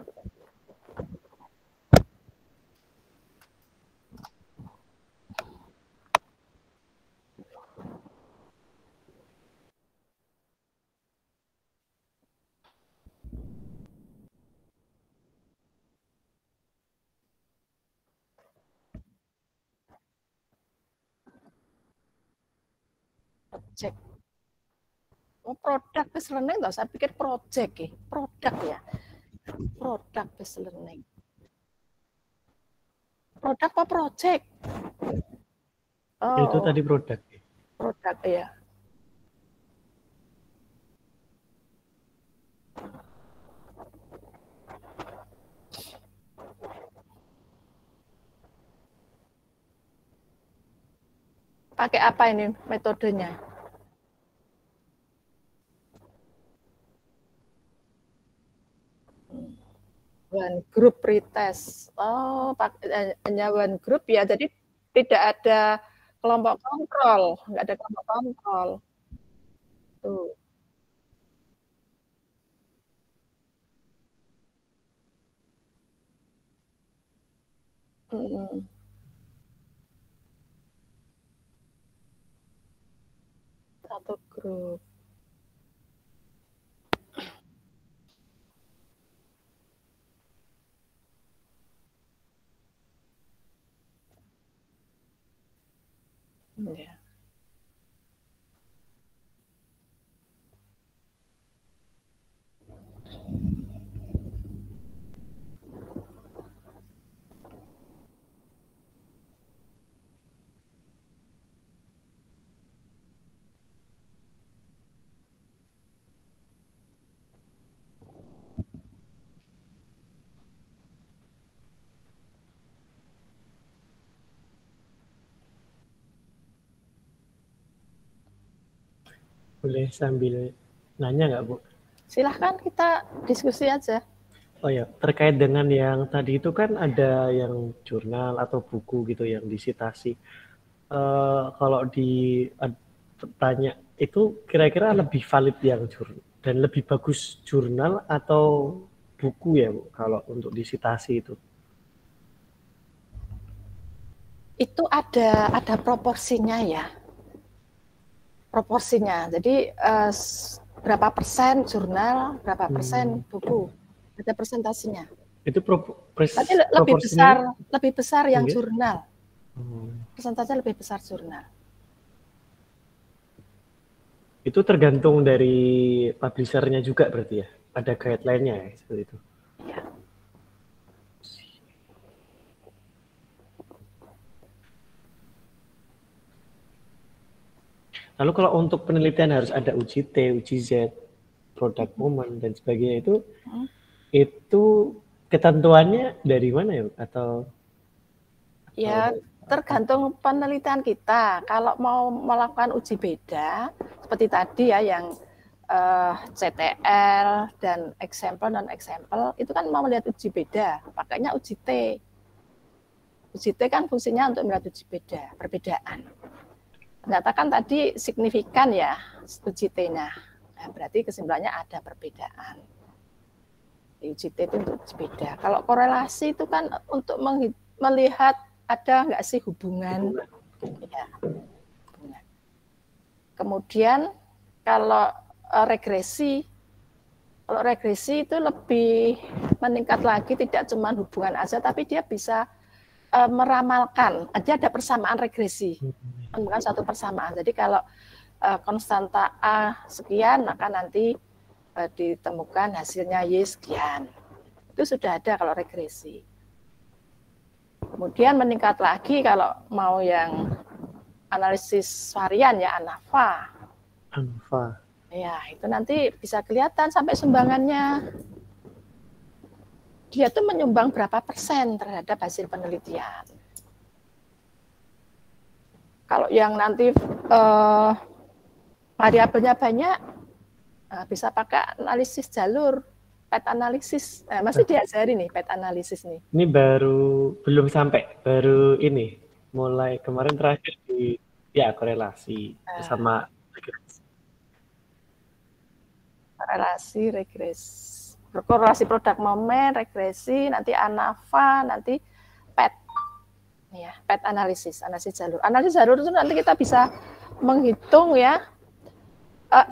Project. Oh, produk based learning toh, saya pikir project ya. Produk ya. Produk based learning. Produk apa project?
Itu
Oh,
tadi produk.
produk ya. Pakai apa ini metodenya? One group pretest. Oh, hanya one group ya. Jadi tidak ada kelompok kontrol, nggak ada kelompok kontrol. Tuh. Hmm. Satu grup. Ya.
Boleh sambil nanya nggak, Bu?
Silahkan kita diskusi aja.
Oh ya, terkait dengan yang tadi itu kan ada yang jurnal atau buku gitu yang disitasi. Kalau ditanya itu kira-kira lebih valid yang jurnal dan lebih bagus jurnal atau buku ya, Bu, kalau untuk disitasi itu?
Itu ada proporsinya ya. Proporsinya. Jadi berapa persen jurnal, berapa persen buku. Ada presentasinya.
Itu
Tapi lebih besar yang jurnal. Persentasenya lebih besar jurnal.
Itu tergantung dari publishernya juga berarti ya? Ada guideline-nya ya, seperti itu?
Ya.
Lalu kalau untuk penelitian harus ada uji T, uji Z, product moment, dan sebagainya itu ketentuannya dari mana ya? Atau
ya tergantung penelitian kita. Kalau mau melakukan uji beda, seperti tadi ya yang CTL dan example non example itu kan mau melihat uji beda, pakainya uji T. Uji T kan fungsinya untuk melihat uji beda, perbedaan. Nyatakan tadi signifikan ya uji T-nya. Nah, berarti kesimpulannya ada perbedaan. Di uji T itu untuk uji beda. Kalau korelasi itu kan untuk melihat ada nggak sih hubungan. Ya, hubungan. Kemudian kalau regresi itu lebih meningkat lagi, tidak cuma hubungan aja, tapi dia bisa meramalkan. Ada persamaan regresi. Bukan satu persamaan. Jadi kalau konstanta A sekian, maka nanti ditemukan hasilnya Y sekian. Itu sudah ada kalau regresi. Kemudian meningkat lagi kalau mau yang analisis varian ya, ANAVA.
ANAVA.
Ya, itu nanti bisa kelihatan sampai sumbangannya. Dia tuh menyumbang berapa persen terhadap hasil penelitian. Kalau yang nanti variabelnya banyak, bisa pakai analisis jalur, PET analisis. Masih diajari nih PET analisis nih.
Ini belum sampai, baru ini mulai kemarin terakhir di korelasi sama regresi.
Korelasi, regresi. korelasi produk momen, regresi, nanti ANAVA, nanti PET. Ya, PET analisis jalur. Analisis jalur itu nanti kita bisa menghitung ya,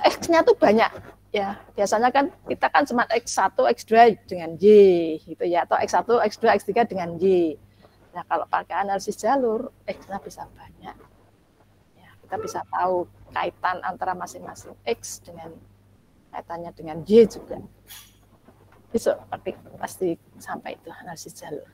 X-nya tuh banyak. Ya, biasanya kan kita kan cuma X1, X2 dengan Y gitu ya, atau X1, X2, X3 dengan Y. Nah, kalau pakai analisis jalur, X-nya bisa banyak. Ya, kita bisa tahu kaitan antara masing-masing X dengan kaitannya dengan Y juga. Besok pasti sampai itu analisis jalur.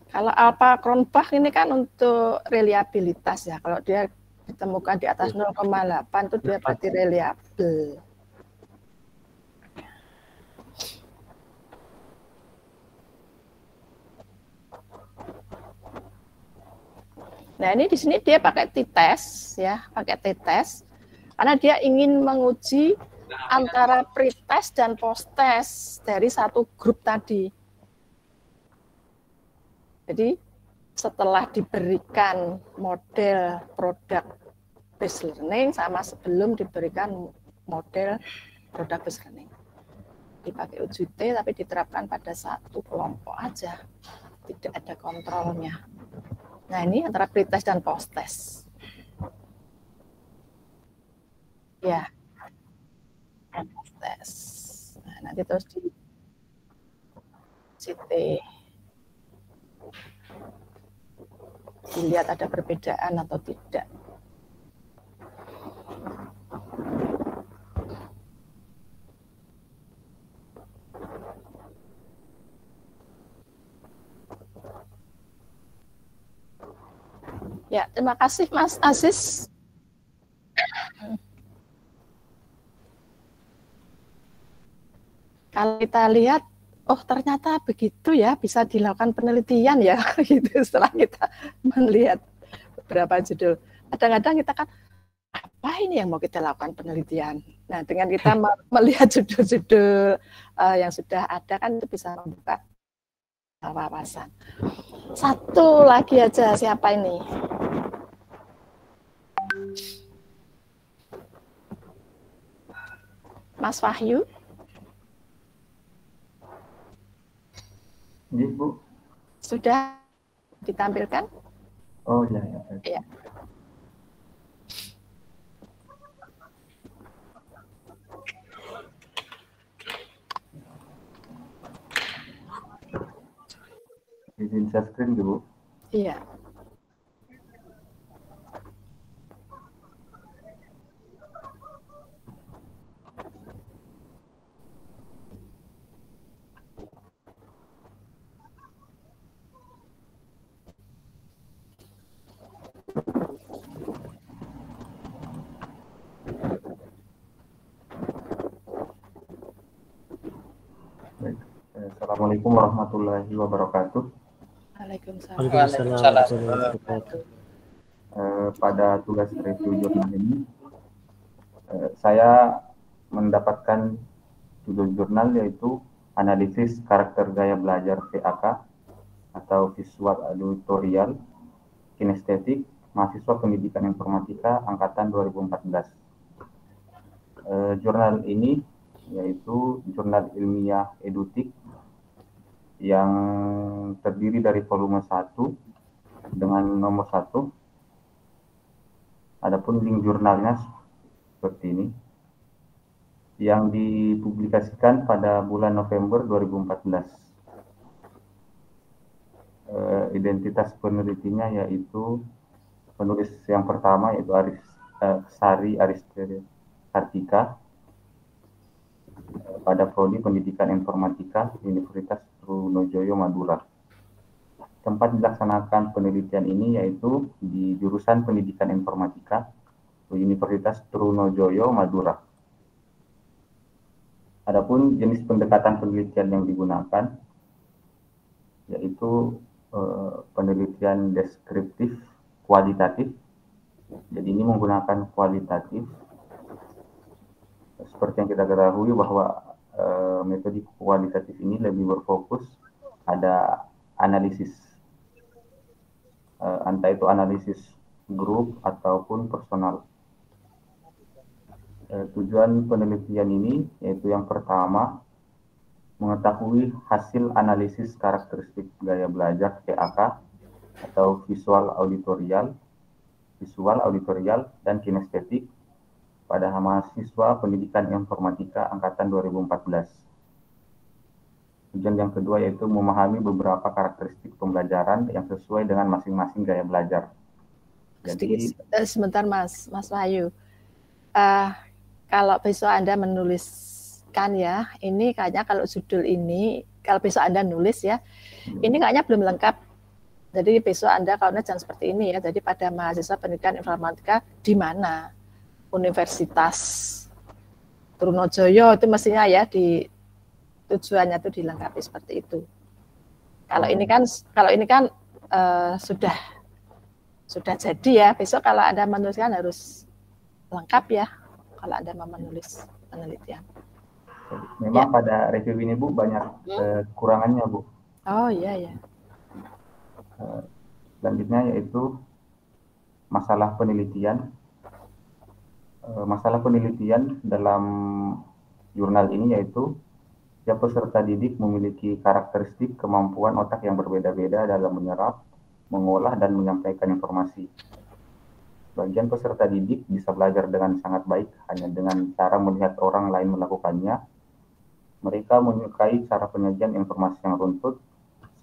Kalau alpha Cronbach ini kan untuk reliabilitas ya. Kalau dia ditemukan di atas 0,8 itu dia pasti reliable. Nah, ini di sini dia pakai t-test ya, pakai t-test karena dia ingin menguji antara pre-test dan post-test dari satu grup tadi. Jadi setelah diberikan model produk based learning sama sebelum diberikan model produk based learning. Dipakai UJT tapi diterapkan pada satu kelompok aja. Tidak ada kontrolnya. Nah, ini antara pre-test dan post-test. Ya. Post-test. Nah, nanti terus di CT. Dilihat ada perbedaan atau tidak. Ya, terima kasih Mas Aziz. Kalau kita lihat, oh ternyata begitu ya, bisa dilakukan penelitian ya, gitu setelah kita melihat beberapa judul. Kadang-kadang kita kan, apa ini yang mau kita lakukan penelitian? Nah, dengan kita melihat judul-judul yang sudah ada kan itu bisa membuka wawasan. Satu lagi aja, siapa ini? Mas Wahyu.
Iya, Bu.
Sudah ditampilkan?
Oh, ya.
Iya.
Izin share screen dulu.
Iya.
Baik. Assalamualaikum warahmatullahi wabarakatuh.
Waalaikumsalam.
Pada tugas review jurnal ini, saya mendapatkan judul jurnal yaitu Analisis Karakter Gaya Belajar VAK atau Visual Auditorial Kinestetik Mahasiswa Pendidikan Informatika Angkatan 2014. Jurnal ini yaitu jurnal ilmiah edutik yang terdiri dari volume 1 dengan nomor 1. Adapun link jurnalnya seperti ini, yang dipublikasikan pada bulan November 2014. Identitas penelitinya yaitu penulis yang pertama yaitu Sari Aristere Kartika pada Prodi Pendidikan Informatika Universitas Trunojoyo Madura. Tempat dilaksanakan penelitian ini yaitu di jurusan Pendidikan Informatika Universitas Trunojoyo Madura. Adapun jenis pendekatan penelitian yang digunakan yaitu penelitian deskriptif kualitatif. Jadi ini menggunakan kualitatif. Seperti yang kita ketahui bahwa metode kualitatif ini lebih berfokus ada analisis, entah itu analisis grup ataupun personal. Tujuan penelitian ini yaitu yang pertama, mengetahui hasil analisis karakteristik gaya belajar VAK atau visual auditorial dan kinestetik pada mahasiswa pendidikan informatika angkatan 2014. Tujuan yang kedua yaitu memahami beberapa karakteristik pembelajaran yang sesuai dengan masing-masing gaya belajar. Jadi,
sebentar Mas Wahyu. Kalau besok Anda menuliskan ya, ini kayaknya kalau judul ini, kalau besok Anda nulis ya, ini kayaknya belum lengkap. Jadi besok Anda kalau jangan seperti ini ya. Jadi pada mahasiswa pendidikan informatika di mana? Universitas Trunojoyo itu mestinya ya di tujuannya itu dilengkapi seperti itu. Kalau ini kan sudah jadi ya. Besok kalau Anda menuliskan harus lengkap ya. Kalau Anda mau menulis penelitian.
Memang pada review ini Bu banyak kekurangannya Bu.
Oh iya.
Selanjutnya yaitu masalah penelitian. Masalah penelitian dalam jurnal ini yaitu setiap peserta didik memiliki karakteristik kemampuan otak yang berbeda-beda dalam menyerap, mengolah, dan menyampaikan informasi. Sebagian peserta didik bisa belajar dengan sangat baik hanya dengan cara melihat orang lain melakukannya. Mereka menyukai cara penyajian informasi yang runtut.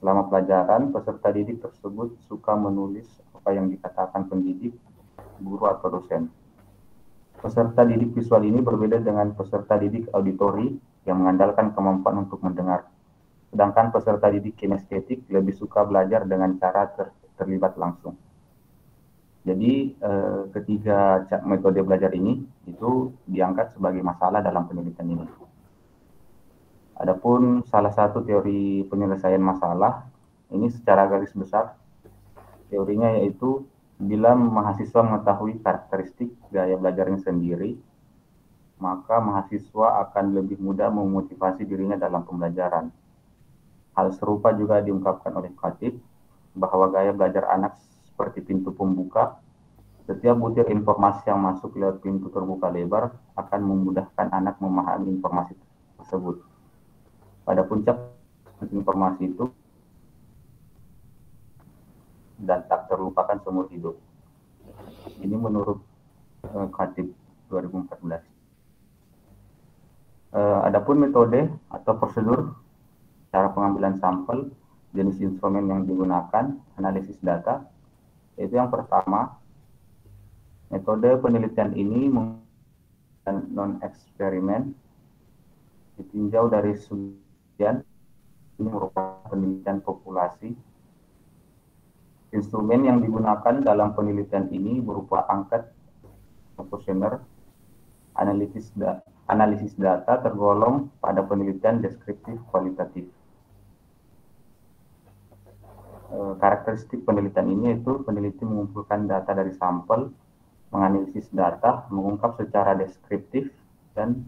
Selama pelajaran, peserta didik tersebut suka menulis apa yang dikatakan pendidik, guru, atau dosen. Peserta didik visual ini berbeda dengan peserta didik auditori yang mengandalkan kemampuan untuk mendengar. Sedangkan peserta didik kinestetik lebih suka belajar dengan cara terlibat langsung. Jadi ketiga metode belajar ini itu diangkat sebagai masalah dalam penelitian ini. Adapun salah satu teori penyelesaian masalah ini secara garis besar teorinya yaitu bila mahasiswa mengetahui karakteristik gaya belajarnya sendiri, maka mahasiswa akan lebih mudah memotivasi dirinya dalam pembelajaran. Hal serupa juga diungkapkan oleh Khatib bahwa gaya belajar anak seperti pintu pembuka. Setiap butir informasi yang masuk lewat pintu terbuka lebar akan memudahkan anak memahami informasi tersebut. Pada puncak informasi itu dan tak terlupakan seumur hidup. Ini menurut Khatib 2014. Adapun metode atau prosedur cara pengambilan sampel, jenis instrumen yang digunakan, analisis data, yaitu yang pertama, metode penelitian ini menggunakan non-eksperimen, ditinjau dari sebagian, ini merupakan penelitian populasi. Instrumen yang digunakan dalam penelitian ini berupa angkat, kuesioner, analisis data tergolong pada penelitian deskriptif kualitatif. Karakteristik penelitian ini yaitu peneliti mengumpulkan data dari sampel, menganalisis data, mengungkap secara deskriptif, dan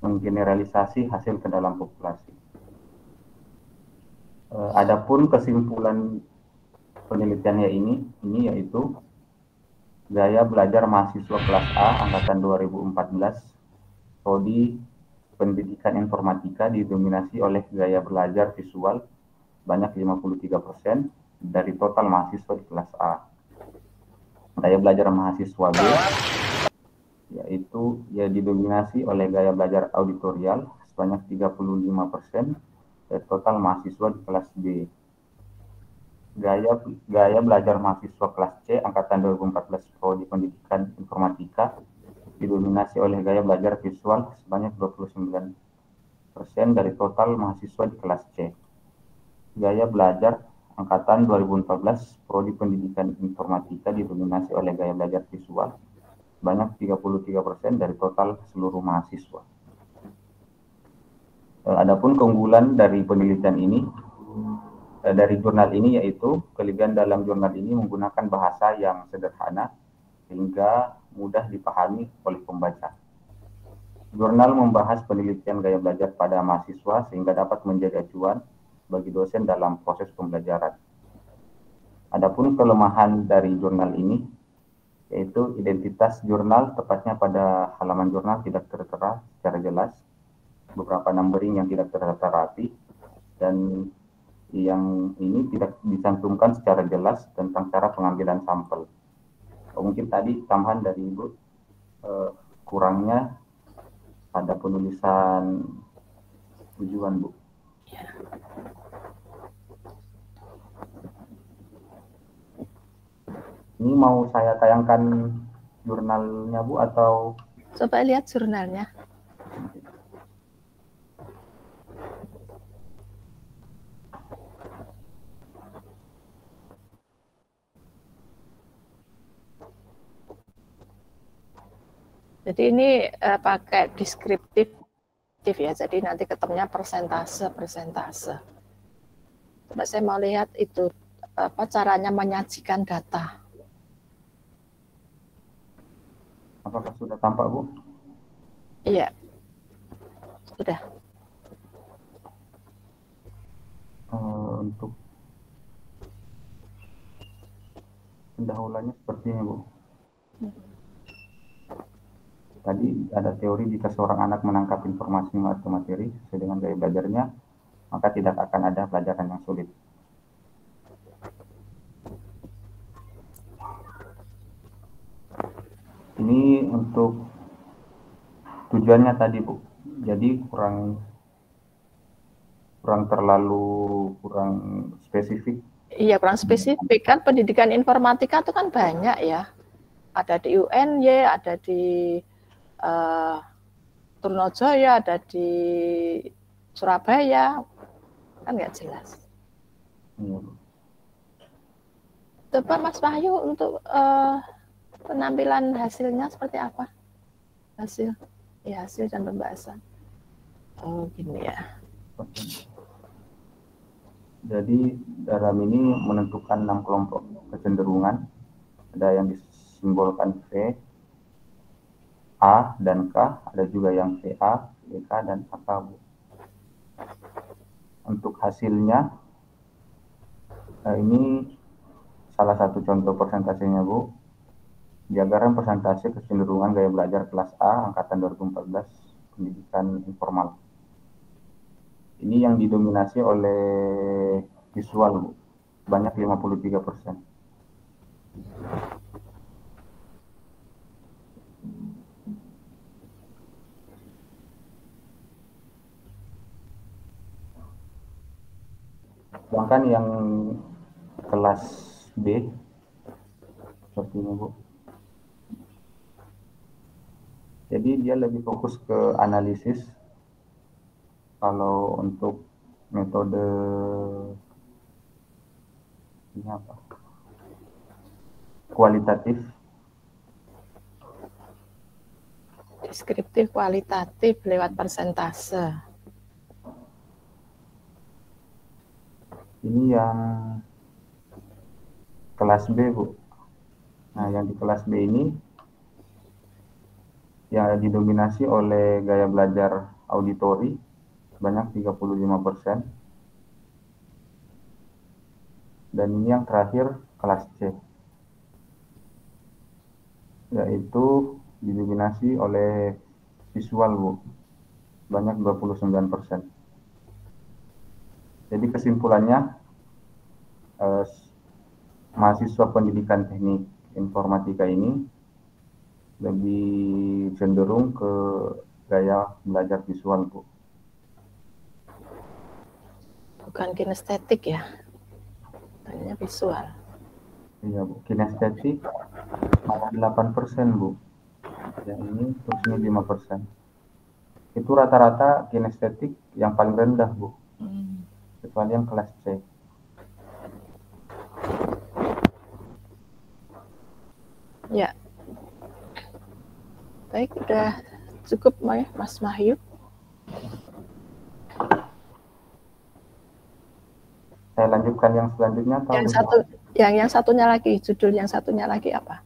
menggeneralisasi hasil ke dalam populasi. Adapun kesimpulan penelitiannya ini yaitu gaya belajar mahasiswa kelas A angkatan 2014 prodi pendidikan informatika didominasi oleh gaya belajar visual banyak 53% dari total mahasiswa di kelas A. Gaya belajar mahasiswa B yaitu didominasi oleh gaya belajar auditorial sebanyak 35% dari total mahasiswa di kelas B. Gaya belajar mahasiswa kelas C angkatan 2014 prodi pendidikan informatika didominasi oleh gaya belajar visual sebanyak 29% dari total mahasiswa di kelas C. Gaya belajar angkatan 2014 prodi pendidikan informatika didominasi oleh gaya belajar visual sebanyak 33% dari total seluruh mahasiswa. Adapun keunggulan dari penelitian ini dari jurnal ini yaitu kelebihan dalam jurnal ini menggunakan bahasa yang sederhana sehingga mudah dipahami oleh pembaca. Jurnal membahas penelitian gaya belajar pada mahasiswa sehingga dapat menjadi acuan bagi dosen dalam proses pembelajaran. Adapun kelemahan dari jurnal ini yaitu identitas jurnal, tepatnya pada halaman jurnal tidak tertera secara jelas, beberapa numbering yang tidak tertera rapi, dan yang ini tidak dicantumkan secara jelas tentang cara pengambilan sampel. Mungkin tadi tambahan dari Ibu, kurangnya pada penulisan tujuan, Bu. Ini mau saya tayangkan jurnalnya, Bu, atau?
Coba lihat jurnalnya. Jadi ini pakai deskriptif ya. Jadi nanti ketemunya persentase. Coba saya mau lihat itu apa caranya menyajikan data.
Apakah sudah tampak, Bu?
Iya, sudah.
Untuk pendahuluannya seperti ini, Bu. Tadi ada teori jika seorang anak menangkap informasi atau materi sesuai dengan gaya belajarnya, maka tidak akan ada pelajaran yang sulit. Ini untuk tujuannya tadi, Bu. Jadi kurang spesifik.
Iya, kurang spesifik. Kan pendidikan informatika itu kan banyak ya. Ada di UNY, ada di Trunojoyo, ada di Surabaya, kan nggak jelas. Coba Mas Wahyu untuk penampilan hasilnya seperti apa? Hasil dan pembahasan. Oh gini ya.
Jadi dalam ini menentukan 6 kelompok kecenderungan. Ada yang disimbolkan V, A dan K, ada juga yang VA, VK, dan AK, Bu. Untuk hasilnya, ini salah satu contoh persentasenya, Bu. Diagram persentase kecenderungan gaya belajar kelas A, angkatan 2014, pendidikan informal. Ini yang didominasi oleh visual, Bu. Banyak 53%. Sedangkan yang kelas B seperti ini, Bu. Jadi dia lebih fokus ke analisis. Kalau untuk metode ini apa? Kualitatif.
Deskriptif kualitatif lewat persentase.
Ini yang kelas B, Bu. Nah, yang di kelas B ini yang didominasi oleh gaya belajar auditori, banyak 35%. Dan ini yang terakhir kelas C, yaitu didominasi oleh visual, Bu. Banyak 29%. Jadi kesimpulannya, mahasiswa pendidikan teknik informatika ini lebih cenderung ke gaya belajar visual, Bu.
Bukan kinestetik ya, tanya visual.
Iya, Bu. Kinestetik malah 8%, Bu. Yang ini terus ini 5%. Itu rata-rata kinestetik yang paling rendah, Bu. Kecuali yang kelas C.
Ya. Baik, udah cukup Mas Wahyu.
Saya lanjutkan yang selanjutnya.
Yang satunya lagi, judul yang satunya lagi apa?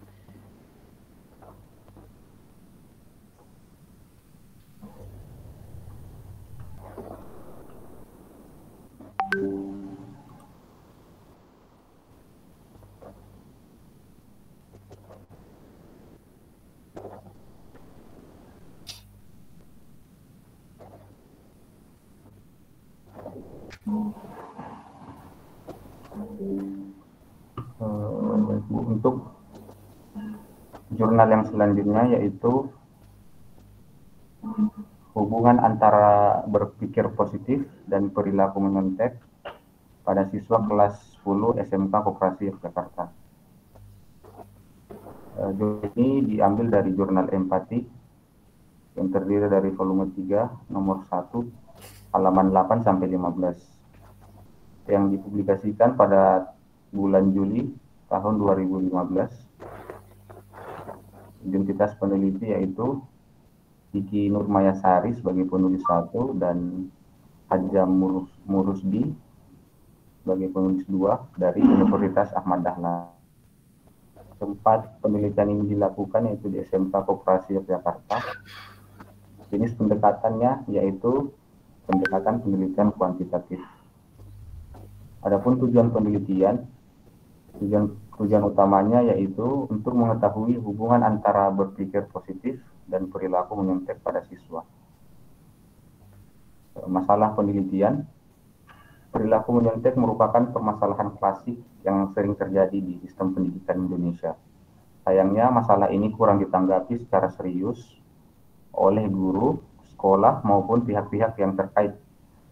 Untuk jurnal yang selanjutnya yaitu hubungan antara berpikir positif dan perilaku menyontek pada siswa kelas 10 SMK Koperasi Yogyakarta. Jurnal ini diambil dari jurnal empati yang terdiri dari volume 3 nomor 1 halaman 8 sampai 15 yang dipublikasikan pada bulan Juli tahun 2015. Identitas peneliti yaitu Kiki Nurmayasari sebagai penulis 1 dan Hajam Murusdi sebagai penulis 2 dari Universitas Ahmad Dahlan. Tempat penelitian ini dilakukan yaitu di SMK Koperasi Yogyakarta. Jenis pendekatannya yaitu pendekatan penelitian kuantitatif. Adapun tujuan penelitian, tujuan utamanya yaitu untuk mengetahui hubungan antara berpikir positif dan perilaku menyontek pada siswa. Masalah penelitian, perilaku menyontek merupakan permasalahan klasik yang sering terjadi di sistem pendidikan Indonesia. Sayangnya masalah ini kurang ditanggapi secara serius oleh guru, sekolah maupun pihak-pihak yang terkait,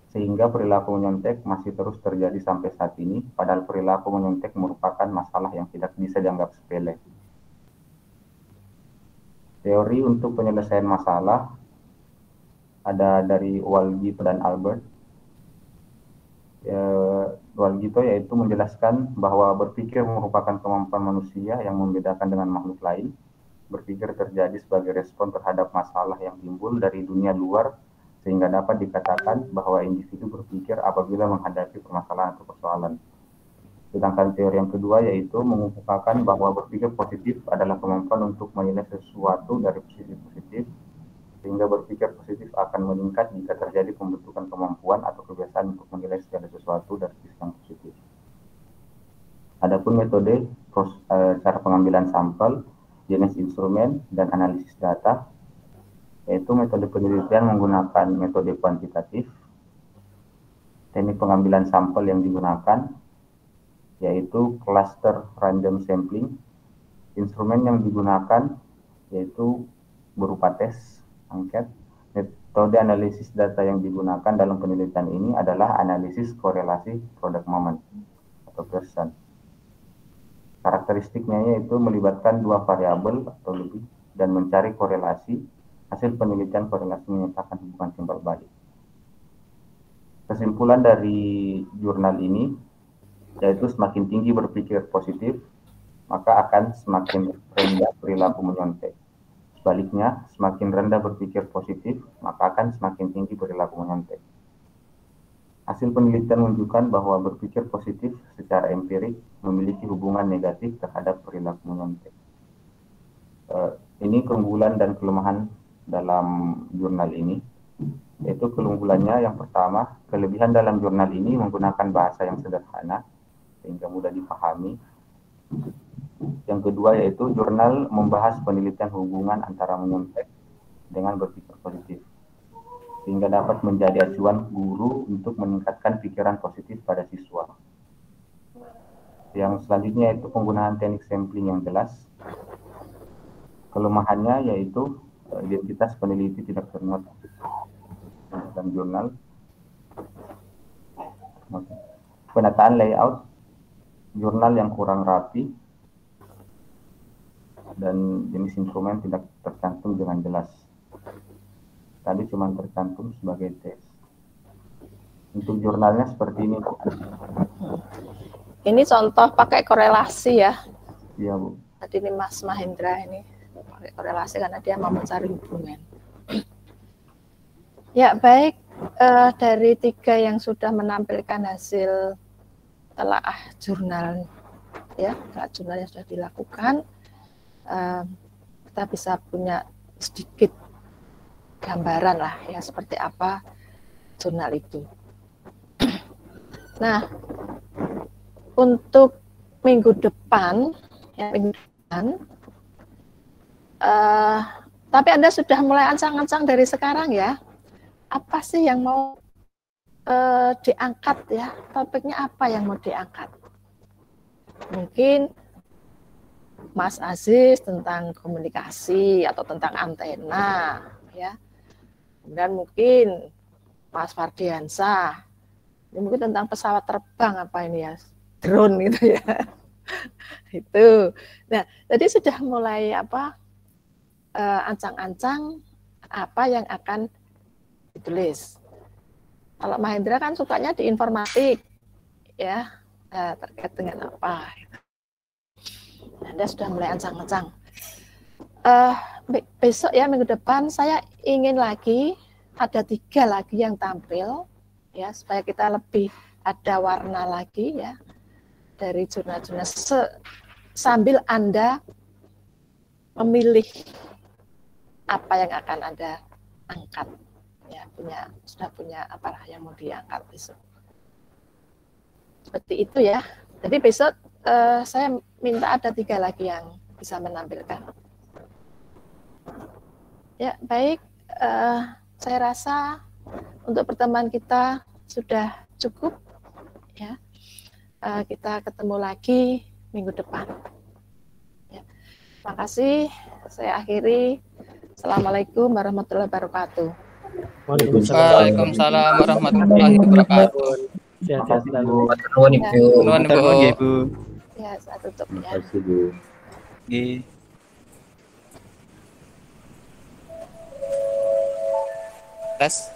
sehingga perilaku menyontek masih terus terjadi sampai saat ini, padahal perilaku menyontek merupakan masalah yang tidak bisa dianggap sepele. Teori untuk penyelesaian masalah ada dari Walgito dan Albert. Walgito yaitu menjelaskan bahwa berpikir merupakan kemampuan manusia yang membedakan dengan makhluk lain. Berpikir terjadi sebagai respon terhadap masalah yang timbul dari dunia luar, sehingga dapat dikatakan bahwa individu berpikir apabila menghadapi permasalahan atau persoalan. Sedangkan teori yang kedua yaitu mengemukakan bahwa berpikir positif adalah kemampuan untuk menilai sesuatu dari posisi positif, sehingga berpikir positif akan meningkat jika terjadi pembentukan kemampuan atau kebiasaan untuk menilai segala sesuatu dari sisi yang positif. Adapun metode cara pengambilan sampel, jenis instrumen, dan analisis data, yaitu metode penelitian menggunakan metode kuantitatif. Teknik pengambilan sampel yang digunakan yaitu cluster random sampling. Instrumen yang digunakan yaitu berupa tes, angket. Metode analisis data yang digunakan dalam penelitian ini adalah analisis korelasi product moment atau person. Karakteristiknya yaitu melibatkan dua variabel atau lebih dan mencari korelasi. Hasil penelitian korelasi menyatakan hubungan timbal balik. Kesimpulan dari jurnal ini yaitu semakin tinggi berpikir positif, maka akan semakin rendah perilaku menyontek. Sebaliknya, semakin rendah berpikir positif, maka akan semakin tinggi perilaku menyontek. Hasil penelitian menunjukkan bahwa berpikir positif secara empirik memiliki hubungan negatif terhadap perilaku menyontek. Ini keunggulan dan kelemahan dalam jurnal ini, yaitu keunggulannya yang pertama, kelebihan dalam jurnal ini menggunakan bahasa yang sederhana sehingga mudah dipahami. Yang kedua yaitu jurnal membahas penelitian hubungan antara menyontek dengan berpikir positif, sehingga dapat menjadi acuan guru untuk meningkatkan pikiran positif pada siswa. Yang selanjutnya yaitu penggunaan teknik sampling yang jelas. Kelemahannya yaitu identitas peneliti tidak termuat dalam jurnal. Penataan layout jurnal yang kurang rapi dan jenis instrumen tidak tercantum dengan jelas. Tadi cuma tercantum sebagai tes. Untuk jurnalnya seperti ini.
Ini contoh pakai korelasi ya.
Iya, Bu.
Tadi ini Mas Mahendra ini pakai korelasi karena dia mau mencari hubungan. Ya, baik. Dari 3 yang sudah menampilkan hasil telaah jurnal, ya, telaah jurnal yang sudah dilakukan, kita bisa punya sedikit gambaran lah ya seperti apa jurnal itu. Nah, untuk minggu depan, tapi Anda sudah mulai ancang-ancang dari sekarang ya. Apa sih yang mau diangkat ya, topiknya apa yang mau diangkat. Mungkin Mas Aziz tentang komunikasi atau tentang antena ya. Kemudian mungkin Mas Fardiansyah ini mungkin tentang pesawat terbang apa ini ya, drone gitu ya. Itu. Nah, tadi sudah mulai ancang-ancang apa yang akan ditulis. Kalau Mahendra kan sukanya di informatik, ya terkait dengan apa. Anda sudah mulai ancang-ancang. Besok ya minggu depan saya ingin lagi ada 3 lagi yang tampil, ya supaya kita lebih ada warna lagi ya dari jurnal-jurnal sambil Anda memilih apa yang akan Anda angkat. Ya, sudah punya apa yang mau diangkat besok. Seperti itu ya. Jadi besok saya minta ada 3 lagi yang bisa menampilkan. Ya, baik. Saya rasa untuk pertemuan kita sudah cukup. Ya, kita ketemu lagi minggu depan. Ya. Terima kasih. Saya akhiri. Assalamualaikum warahmatullahi wabarakatuh.
Waalaikumsalam warahmatullahi wabarakatuh.
Sehat-sehat selalu.
Nuhun Ibu.
Ya, saya tutup
Terima
ya.
kasih, Bu.
Tes.